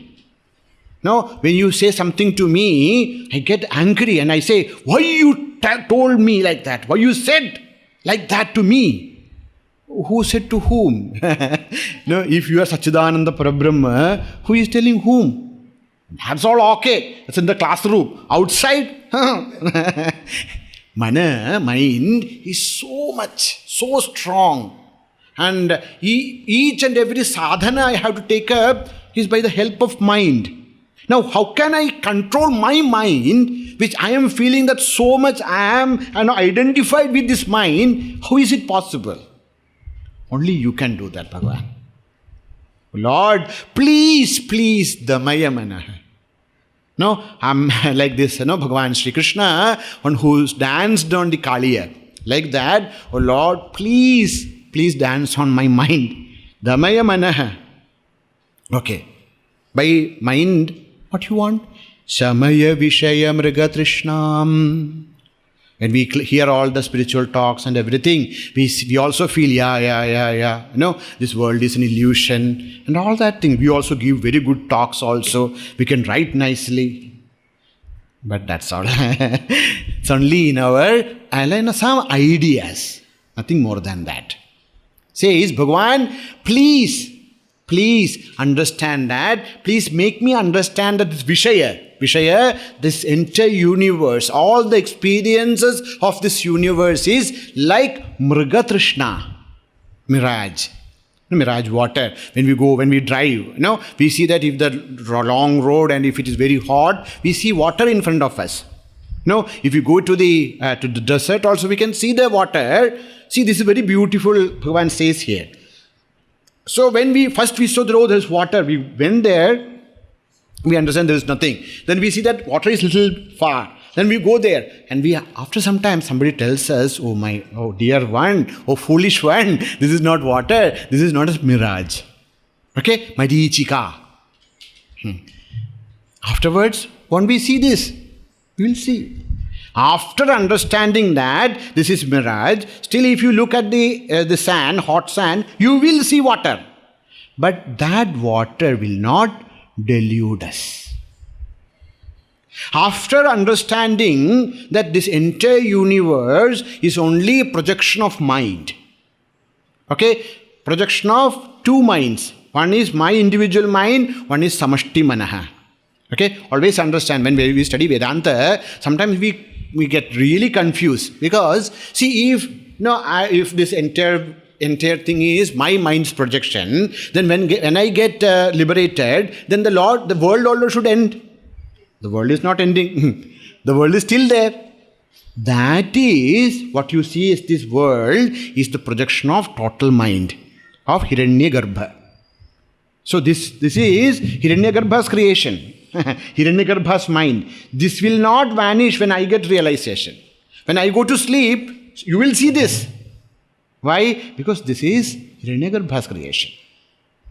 Now, when you say something to me, I get angry and I say, why you told me like that? Why you said like that to me? Who said to whom? No, if you are Sachidananda Parabrahma, who is telling whom? That's all okay. It's in the classroom. Outside, mind is so strong. And each and every sadhana I have to take up is by the help of mind. Now, how can I control my mind, which I am feeling that so much I am identified with this mind? How is it possible? Only you can do that, Bhagavan. Lord, please, damaya manaha. No, I'm like this, Bhagavan Sri Krishna, one who's danced on the Kaliya. Like that, oh Lord, please dance on my mind. Damaya manaha. Okay. By mind, what you want? Samaya Vishaya Mriga Trishnam. When we hear all the spiritual talks and everything, we also feel, this world is an illusion and all that thing. We also give very good talks also. We can write nicely. But that's all. It's only in our some ideas. Nothing more than that. Says, Bhagavan, please understand that. Please make me understand that this Vishaya, this entire universe, all the experiences of this universe is like Mriga Trishna, mirage water. When we drive, we see that if the long road and if it is very hot, we see water in front of us. If you go to the desert also, we can see the water. See, this is very beautiful, Bhagavan says here. So when we saw that, there is water, we went there, we understand there is nothing. Then we see that water is little far. Then we go there and after some time somebody tells us, oh dear one, oh foolish one, this is not water, this is not a mirage. Okay, Marichika. Afterwards, when we see this, we will see. After understanding that this is mirage, still if you look at the sand, hot sand, you will see water. But that water will not delude us. After understanding that this entire universe is only a projection of mind. Okay? Projection of two minds. One is my individual mind, one is samashti manaha. Okay? Always understand, when we study Vedanta, sometimes we get really confused, because see, if this entire thing is my mind's projection, then when I get liberated, then the world also should end. The world is not ending. The world is still there. That is what you see as this world is the projection of total mind of Hiranyagarbha. So this is Hiranyagarbha's creation. Hiranyagarbha's mind. This will not vanish when I get realization. When I go to sleep, you will see this. Why? Because this is Hiranyagarbha's creation.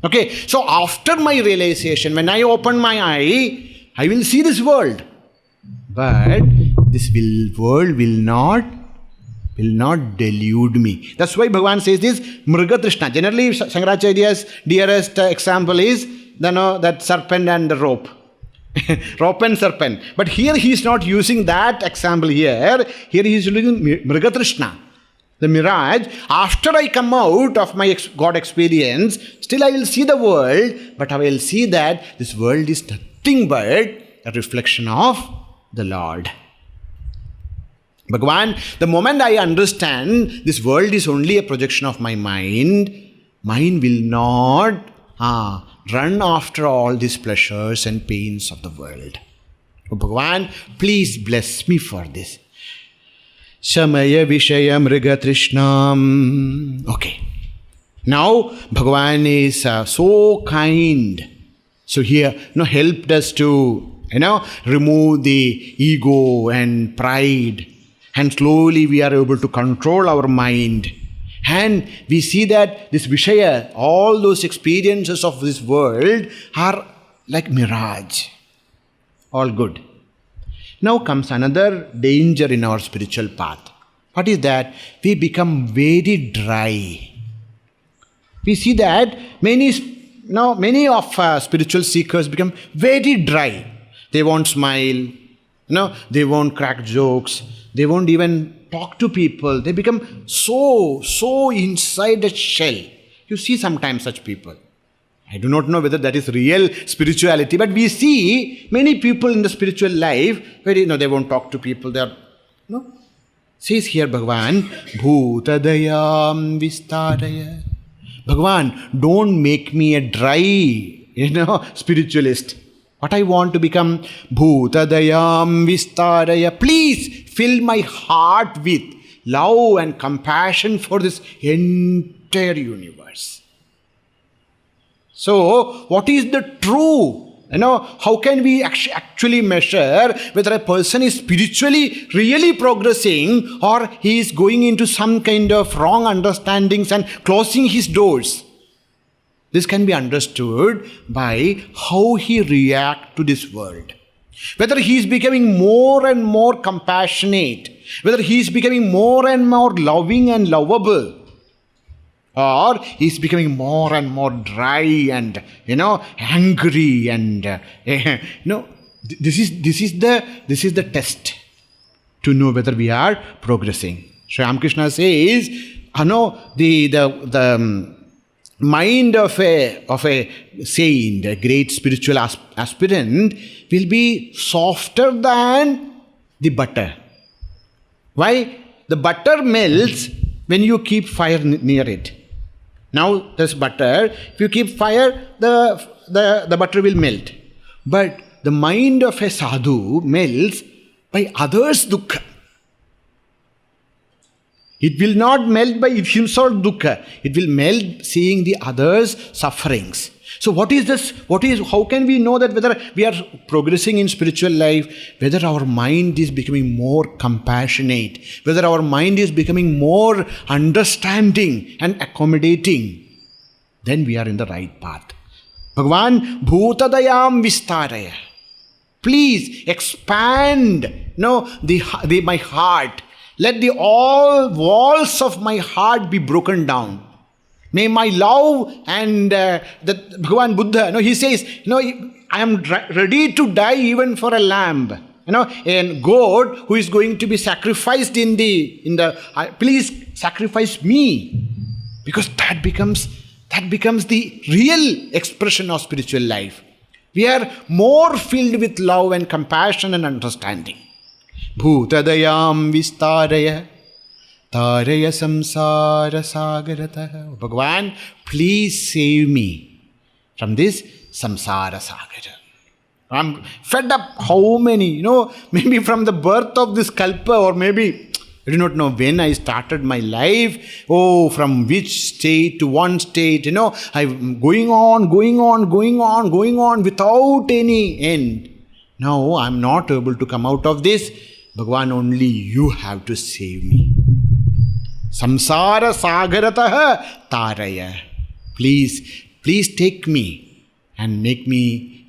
Okay, so after my realization, when I open my eye, I will see this world. But this world will not delude me. That's why Bhagavan says this, Mriga Trishna. Generally, Shankaracharya's dearest example is that serpent and the rope. Rope and serpent. But here he is not using that example here. Here he is using Mriga Trishna. The mirage. After I come out of my God experience, still I will see the world, but I will see that this world is nothing but a reflection of the Lord. Bhagavan, the moment I understand this world is only a projection of my mind will not run after all these pleasures and pains of the world. Oh Bhagavan, please bless me for this. Samaya Vishaya Mriga Trishnam. Okay. Now, Bhagavan is so kind. So here, helped us to, remove the ego and pride. And slowly we are able to control our mind. And we see that this Vishaya, all those experiences of this world are like mirage. All good. Now comes another danger in our spiritual path. What is that? We become very dry. We see that many of spiritual seekers become very dry. They won't smile, they won't crack jokes, they won't even talk to people. They become so inside a shell. You see sometimes such people. I do not know whether that is real spirituality, but we see many people in the spiritual life where they won't talk to people. They are says here Bhagavan, Bhutadayam Vistaraya. Bhagavan, don't make me a dry, spiritualist. What I want to become, Bhutadayam Vistaraya. Please fill my heart with love and compassion for this entire universe. So, what is the true? How can we actually measure whether a person is spiritually really progressing or he is going into some kind of wrong understandings and closing his doors? This can be understood by how he reacts to this world. Whether he is becoming more and more compassionate, whether he is becoming more and more loving and lovable, or he is becoming more and more dry and angry and this is the test to know whether we are progressing. Sri Ramakrishna says, the mind of a saint, a great spiritual aspirant, will be softer than the butter. Why? The butter melts when you keep fire near it. Now there's butter. If you keep fire, the butter will melt. But the mind of a sadhu melts by others' dukkha. It will not melt by himself dukkha. It will melt seeing the others' sufferings. So what is this? How can we know that whether we are progressing in spiritual life, whether our mind is becoming more compassionate, whether our mind is becoming more understanding and accommodating, then we are in the right path. Bhagavan, Bhutadayam Vistaraya. Please expand my heart. Let all walls of my heart be broken down. May my love and Bhagavan Buddha, he says, I am ready to die even for a lamb. A goat who is going to be sacrificed please sacrifice me. Because that becomes the real expression of spiritual life. We are more filled with love and compassion and understanding. Bhutadayam Vistaraya. Taraya samsara sagarata. Bhagavan, please save me from this samsara sagara. I'm fed up. How many? Maybe from the birth of this kalpa, or maybe I do not know when I started my life. From which state to one state. I'm going on without any end. Now I'm not able to come out of this. Bhagavan, only you have to save me. Samsara sagarataha taraya. Please take me and make me,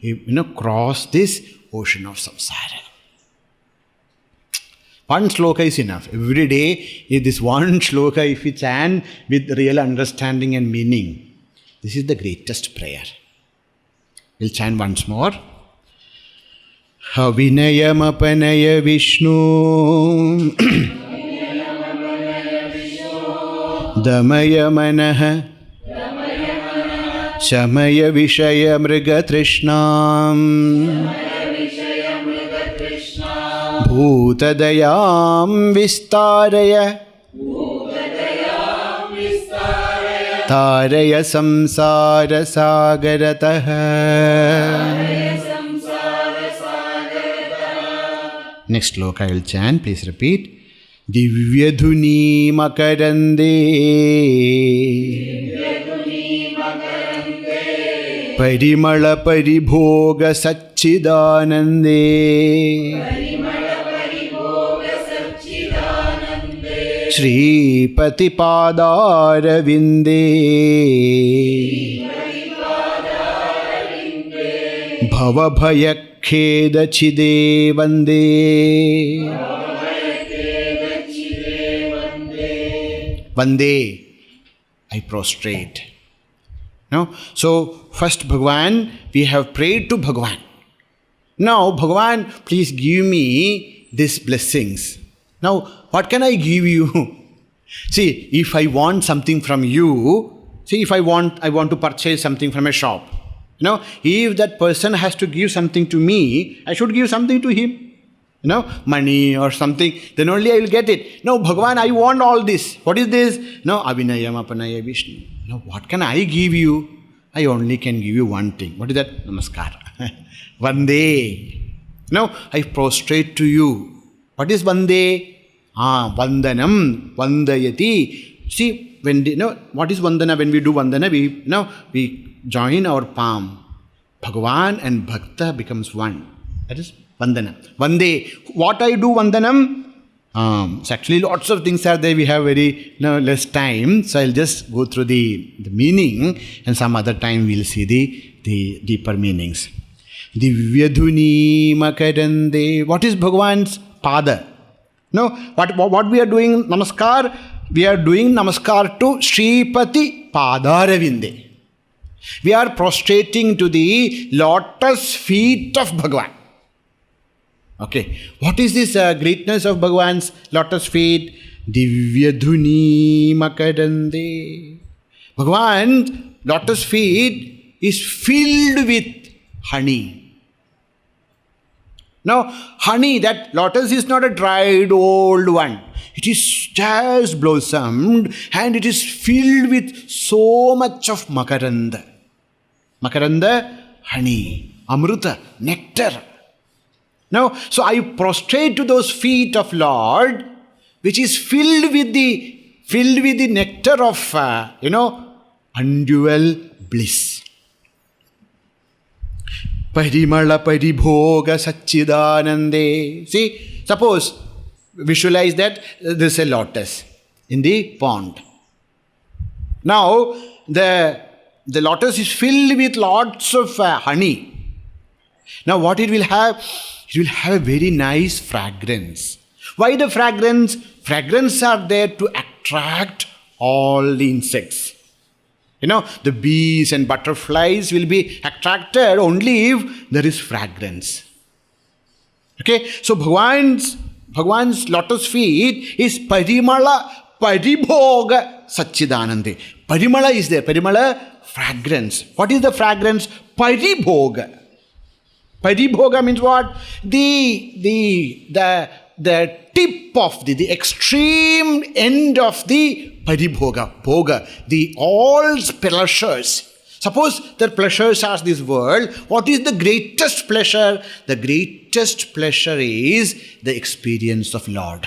cross this ocean of samsara. One shloka is enough. Every day, if this one shloka, if we chant with real understanding and meaning, this is the greatest prayer. We'll chant once more. Vinayam apanaya Vishnu Damaya manaha Shamaya vishaya mriga trishnam Bhutadayam Vistaraya Taraya samsara sagarataha. Next sloka I will chant. Please repeat. Divyadhuni makarande Parimala paribhoga Satchidanande. Sri Patipadaravinде. Bhavabhayakheda chide vande. Vande, I prostrate. No? So, first Bhagavan, we have prayed to Bhagavan. Now, Bhagavan, please give me these blessings. Now, what can I give you? See, if I want something from you, see, if I want to purchase something from a shop. If that person has to give something to me, I should give something to him. Money or something, then only I will get it. No, Bhagavan, I want all this. What is this? No, Abhinayam Apanaya Vishnu. What can I give you? I only can give you one thing. What is that? Namaskar. Vande. I prostrate to you. What is Vande? Vandanam. Vandayati. See, what is Vandana? When we do Vandana, we join our palm. Bhagavan and Bhakta becomes one. That is Vandana. Vande. What I do Vandanam? So actually lots of things are there. We have very less time. So I'll just go through the meaning, and some other time we'll see the deeper meanings. Divyadhuni makarande. What is Bhagavan's pada? What we are doing namaskar? We are doing namaskar to Shripati Padaravinde. We are prostrating to the lotus feet of Bhagavan. Okay, what is this greatness of Bhagavan's lotus feet? Divyadhuni makarande. Bhagavan's lotus feet is filled with honey. Now, honey, that lotus is not a dried old one. It is just blossomed and it is filled with so much of makaranda. Makaranda, honey, amruta, nectar. Now, so I prostrate to those feet of Lord, which is filled with the nectar of, undual bliss. Parimala paribhoga Satchidanande. See, suppose, visualize that there is a lotus in the pond. Now, the lotus is filled with lots of honey. Now, what it will have? It will have a very nice fragrance. Why the fragrance? Fragrance are there to attract all the insects. The bees and butterflies will be attracted only if there is fragrance. Okay, so Bhagavan's lotus feet is Parimala Paribhoga Satchidanande. Parimala is there. Parimala, fragrance. What is the fragrance? Paribhoga. Paribhoga means what? The tip of the extreme end of the paribhoga, bhoga, the all pleasures. Suppose the pleasures are this world. What is the greatest pleasure? The greatest pleasure is the experience of Lord.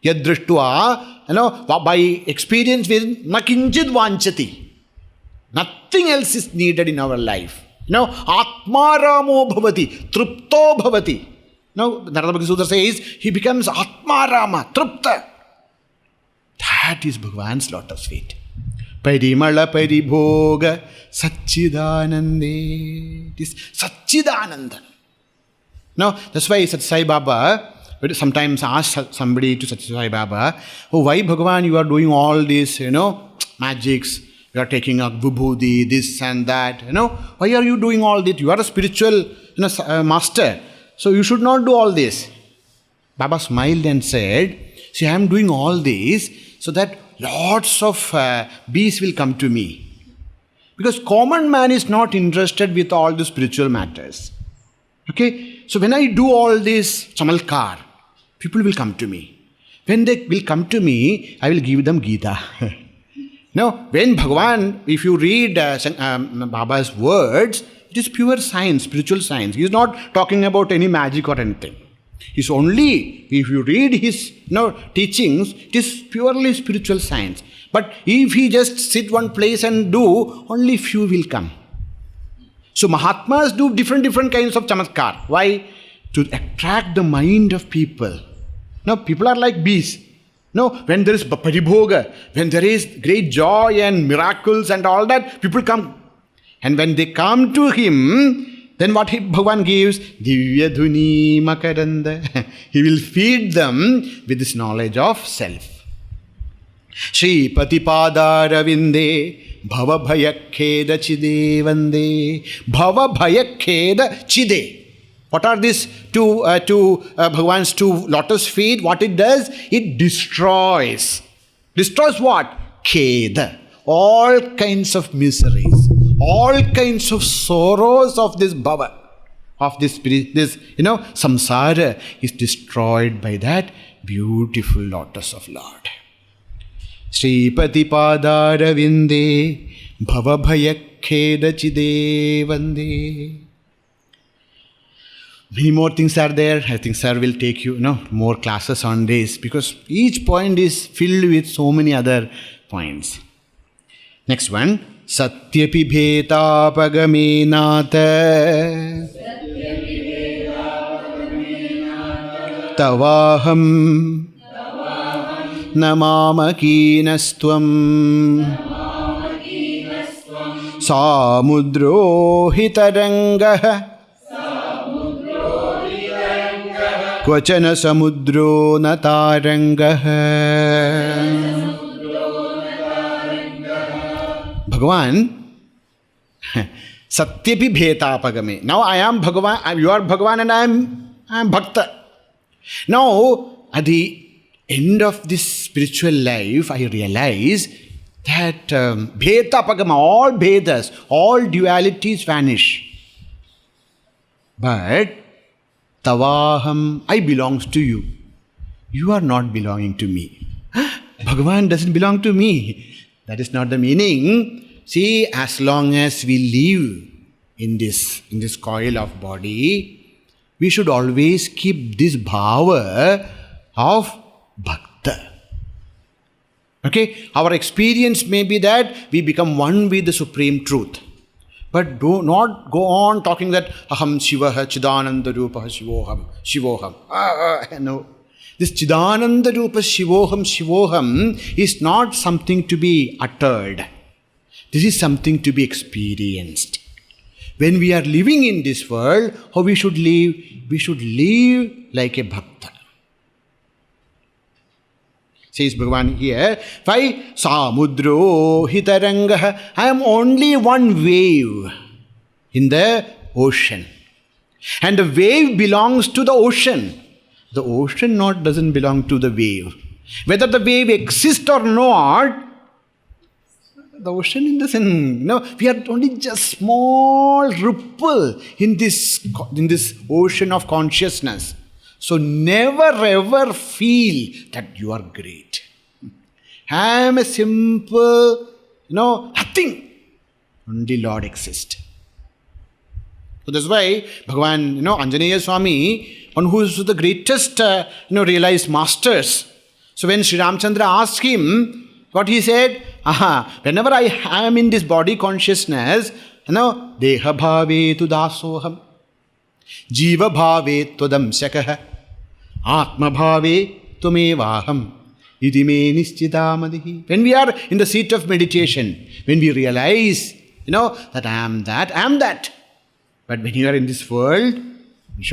Yadrishtva, by experience with nakinchid vanchati. Nothing else is needed in our life. Atmaramo bhavati, trupto bhavati. Now, Narada Bhakti Sutra says, he becomes Atmarama, trupta. That is Bhagavan's lotus feet. Parimala paribhoga Satchidanande. It is Satchidananda. Now, that's why Sat Sai Baba sometimes ask somebody to Sat Sai Baba, oh, why Bhagavan you are doing all this, magics? You are taking up vibhuti, this and that, Why are you doing all this? You are a spiritual master. So you should not do all this. Baba smiled and said, see, I am doing all this so that lots of bees will come to me. Because common man is not interested with all the spiritual matters. Okay? So when I do all this chamalkar, people will come to me. When they will come to me, I will give them Gita. Now, when Bhagavan, if you read Baba's words, it is pure science, spiritual science. He is not talking about any magic or anything. It's only, if you read his teachings, it is purely spiritual science. But if he just sit one place and do, only few will come. So Mahatmas do different kinds of chamatkar. Why? To attract the mind of people. Now people are like bees. No, when there is paribhoga, when there is great joy and miracles and all that, people come. And when they come to him, then what Bhagavan gives? Divya dhuni makaranda. He will feed them with this knowledge of self. Sri Patipadara-vinde Bhava Bhayakheda Chide Vande. Bhava Bhayakheda Chide. What are these two Bhagavan's two lotus feet? What it does? It destroys. Destroys what? Kheda. All kinds of miseries. All kinds of sorrows of this bhava. Of this spirit, samsara is destroyed by that beautiful lotus of Lord. Sri Patipadara Vinde Bhava Bhayakheda Chide Vande. Many more things are there. I think Sir will take you, more classes on this, because each point is filled with so many other points. Next one. Satyapi bhetapagamenata tavaham namamakeenastvam samudro hitarangah kvachana samudro natarangah. Bhagavan, Satyapi bhetapagame. Now I am Bhagavan, you are Bhagavan, and I am Bhakta. Now, at the end of this spiritual life, I realize that bhetapagama, all bhedas, all dualities vanish. But tavaham, I belongs to you. You are not belonging to me. Bhagavan doesn't belong to me. That is not the meaning. See, as long as we live in this coil of body, we should always keep this bhava of bhakta. Okay? Our experience may be that we become one with the Supreme Truth. But do not go on talking that aham shivaha chidananda rupaha shivoham. No. This chidananda rupa shivoham is not something to be uttered. This is something to be experienced. When we are living in this world, how we should live? We should live like a bhakta. Says Bhagavan here, why? Samudro hitarangah. I am only one wave in the ocean. And the wave belongs to the ocean. The ocean doesn't belong to the wave. Whether the wave exists or not, the ocean in the sense, we are only just small ripple in this ocean of consciousness. So never ever feel that you are great. I am a simple, nothing. Only Lord exists. So that's why Bhagavan, Anjaneya Swami, one who is the greatest, realized masters. So when Sri Ramchandra asked him, what he said, whenever I am in this body consciousness, deha bhave tu dasoham, jiva bhave todam syakah, atma bhave tumevaham, idime nischidamadihi. When we are in the seat of meditation, when we realize, that I am that. But when you are in this world, we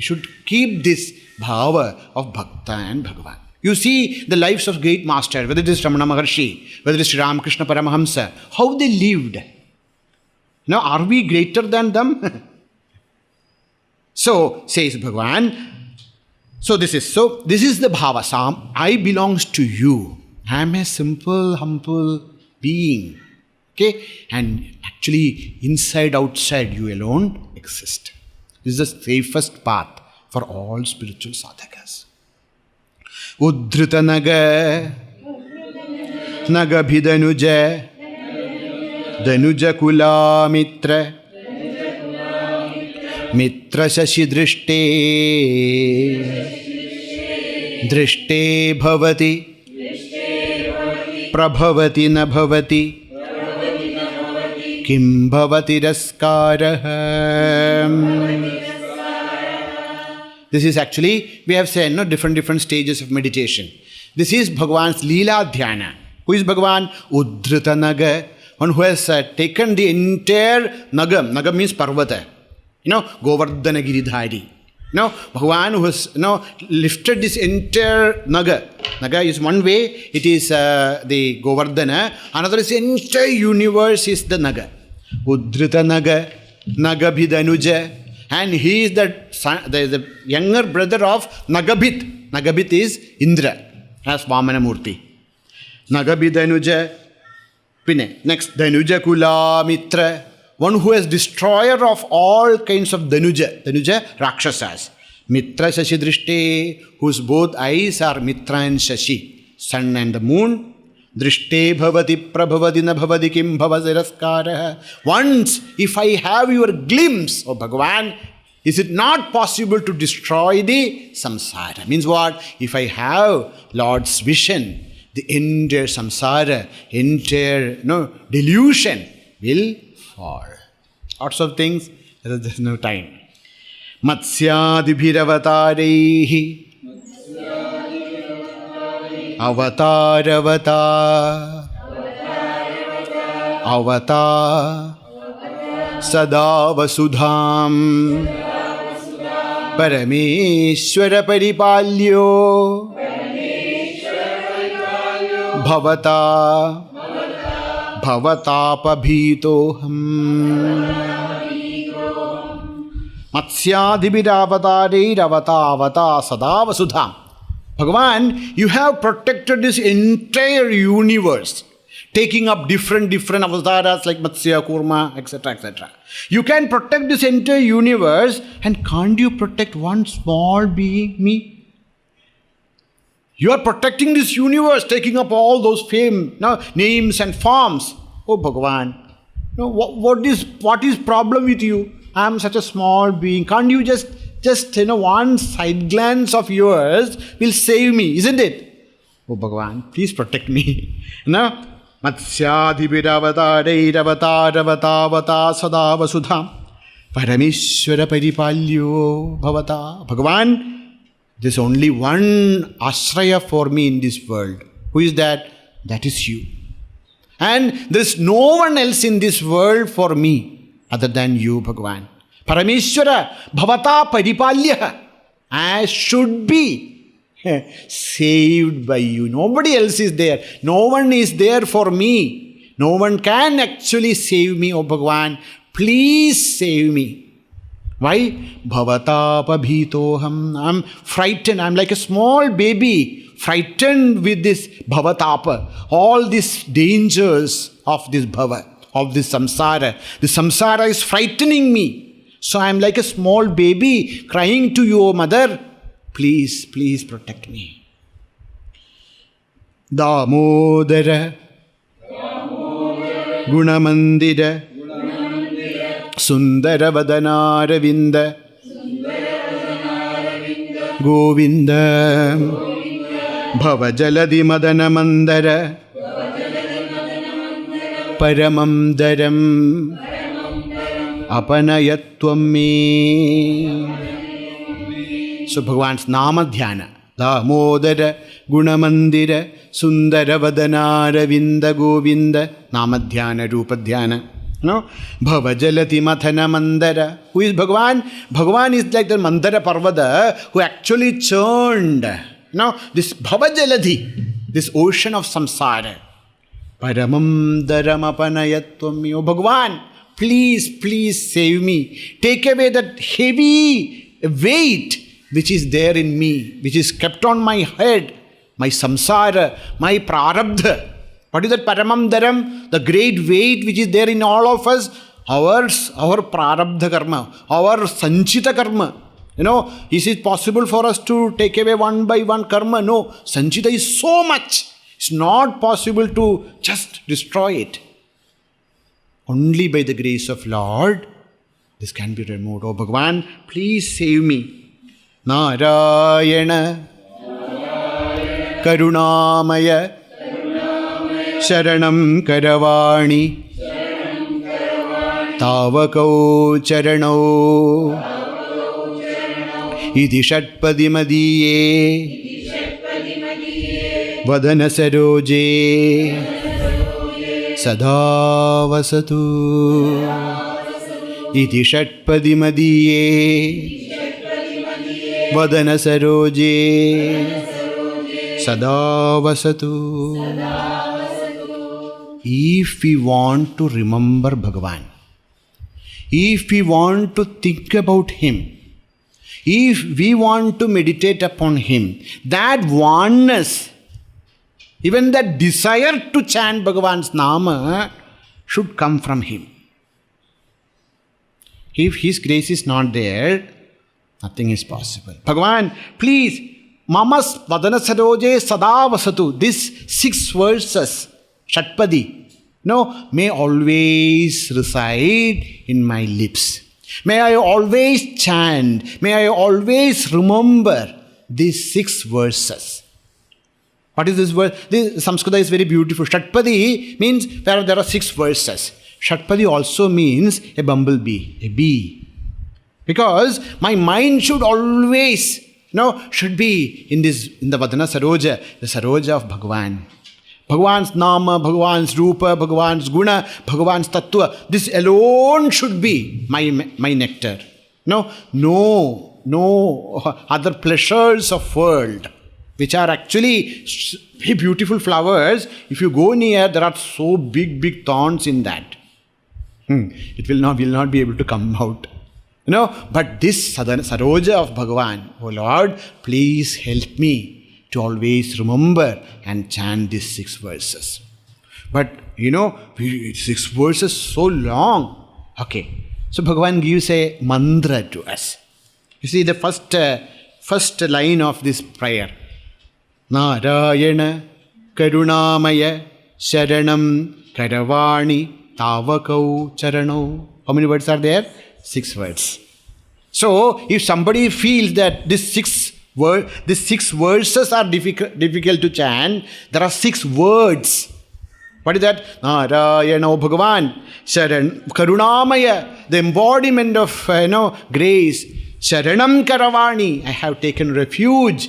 should keep this bhava of bhakta and Bhagavan. You see the lives of great masters, whether it is Ramana Maharshi, whether it is Sri Ramakrishna Paramahamsa, how they lived. Are we greater than them? So, says Bhagavan, this is the bhava. I belongs to you. I am a simple, humble being. Okay? And actually, inside, outside, you alone exist. This is the safest path for all spiritual sadhakas. Udhrita naga bhidanuja danuja kula mitra shashi drishte bhavati prabhavati na bhavati kim bhavati raskaraha. This is actually, we have said, no, different stages of meditation. This is Bhagavan's Leela Dhyana. Who is Bhagavan? Udhrita Naga. One who has taken the entire Nagam. Nagam means Parvata. Govardhana Giridhari. Bhagavan who has lifted this entire Naga. Naga is one way, it is the Govardhana. Another is the entire universe is the Naga. Udhrita Naga, Nagabhidanuja. And he is the younger brother of Nagabhit. Nagabhit is Indra, as Vamana Murti. Nagabhidanuja. Next, Danuja Kula Mitra. One who is destroyer of all kinds of Danuja. Danuja, Rakshasas. Mitra Shashi Drishte, whose both eyes are Mitra and Shashi, sun and the moon. Drishte bhavati prabhavati na bhavati kim bhavasiraskara. Once, if I have your glimpse, O Bhagavan, is it not possible to destroy the samsara? Means what? If I have Lord's vision, the entire samsara, entire delusion will fall. Lots of things, there's no time. Matsyadibhiravatarehi Avataravata Avata Sada Vasudham Parameshwara Paripalyo Bhavata Bhavatapabhitoham. Matsyadibhiravatarehi Avata Sada Vasudham. Bhagavan, you have protected this entire universe, taking up different avatars like Matsya, Kurma, etc., etc. You can protect this entire universe, and can't you protect one small being, me? You are protecting this universe, taking up all those names and forms. Oh Bhagavan, what is problem with you? I am such a small being. Can't you just one side glance of yours will save me, isn't it? Oh Bhagavan, please protect me. Matsyadibhiravatareiravatavata sada vasudham parameshwara paripalyo bhavata. Bhagavan, there's only one ashraya for me in this world. Who is that? That is you. And there's no one else in this world for me other than you, Bhagavan. Parameshwara bhavata paripalya. I should be saved by you. Nobody else is there. No one is there for me. No one can actually save me, O Bhagavan. Please save me. Why? Bhavatapabhitoham. I'm frightened. I'm like a small baby, frightened with this bhavatapa. All these dangers of this bhava, of this samsara. The samsara is frightening me. So I'm like a small baby crying to you, O mother. Please, please protect me. Damodara Gunamandira Sundara Vadanaravinda Govinda Bhavajaladi Madana Mandara Paramam Daram Apanayatvam me. So Bhagavan's Nama Dhyana. Damodara Gunamandira Sundara Vadanara Vinda Govinda Nama Dhyana Rupa Dhyana. Bhavajalati Mathana Mandara. Who is Bhagavan? Bhagavan is like the Mandara Parvata who actually churned this Bhavajalati, this ocean of samsara. Paramam Daramapanayatvam me. Oh Bhagavan, please, please save me. Take away that heavy weight which is there in me, which is kept on my head, my samsara, my prarabdha. What is that paramam dharam? The great weight which is there in all of us, our prarabdha karma, our sanchita karma. Is it possible for us to take away one by one karma? No. Sanchita is so much. It's not possible to just destroy it. Only by the grace of Lord, this can be removed. Oh Bhagavan, please save me. Narayana Karunamaya Sharanam Karavani Tavakau Charanau Iti Shatpadi Madiye Vadana Saroje Sada Vasatu Iti Shatpadi Madiye Vadana Saroje Sada Vasatu. If we want to remember Bhagavan, if we want to think about Him, if we want to meditate upon Him, that oneness, even that desire to chant Bhagavan's Nama should come from Him. If His grace is not there, nothing is possible. Bhagavan, please, Mamas Vadana Saroje Sada Vasatu, these 6 verses, Shatpadi, may always reside in my lips. May I always chant, may I always remember these 6 verses. What is this word? This Samskrita is very beautiful. Shatpadi means where there are 6 verses. Shatpadi also means a bumblebee, a bee. Because my mind should always, should be in the Vadana Saroja, the Saroja of Bhagavan. Bhagavan's Nama, Bhagavan's Rupa, Bhagavan's Guna, Bhagavan's Tattva. This alone should be my nectar. No other pleasures of world, which are actually very beautiful flowers. If you go near, there are so big thorns in that. It will not be able to come out. But this Saroja of Bhagavan, oh Lord, please help me to always remember and chant these 6 verses. But 6 verses so long. Okay, so Bhagavan gives a mantra to us. You see the first line of this prayer. Narayana Karunamaya Sharanam Karavani Tavakau Charanau. How many words are there? 6 words. So, if somebody feels that these 6 verses are difficult to chant, there are 6 words. What is that? Narayana, O Bhagavan, Sharan, Karunamaya, the embodiment of grace. Sharanam Karavani, I have taken refuge.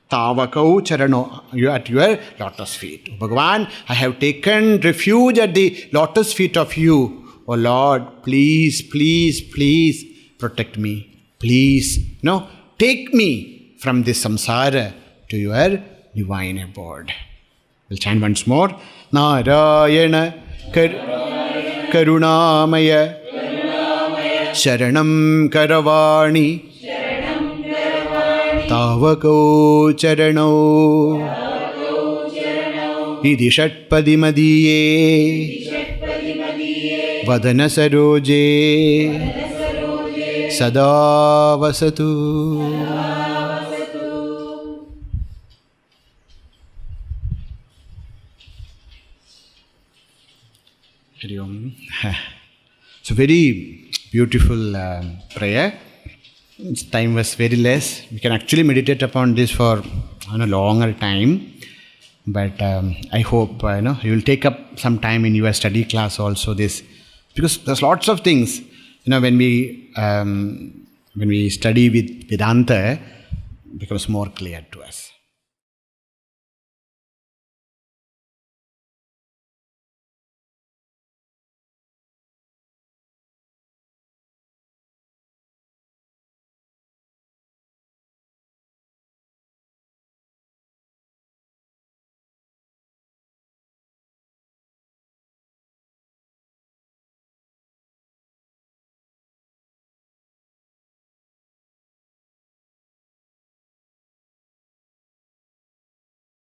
Tavakau Charano, you at your lotus feet. O Bhagavan, I have taken refuge at the lotus feet of you. Oh Lord, please protect me. Please, take me from this samsara to your divine abode. We'll chant once more. Narayana Karunamaya Sharanam Karavani Tavako Charano Idi Shatpadi Madiye Vadana Saroje Sada Vasatu. Hari Om. So very beautiful prayer. Time was very less. We can actually meditate upon this for a longer time. But I hope you will take up some time in your study class also this, because there's lots of things when we study with Vedanta, it becomes more clear to us.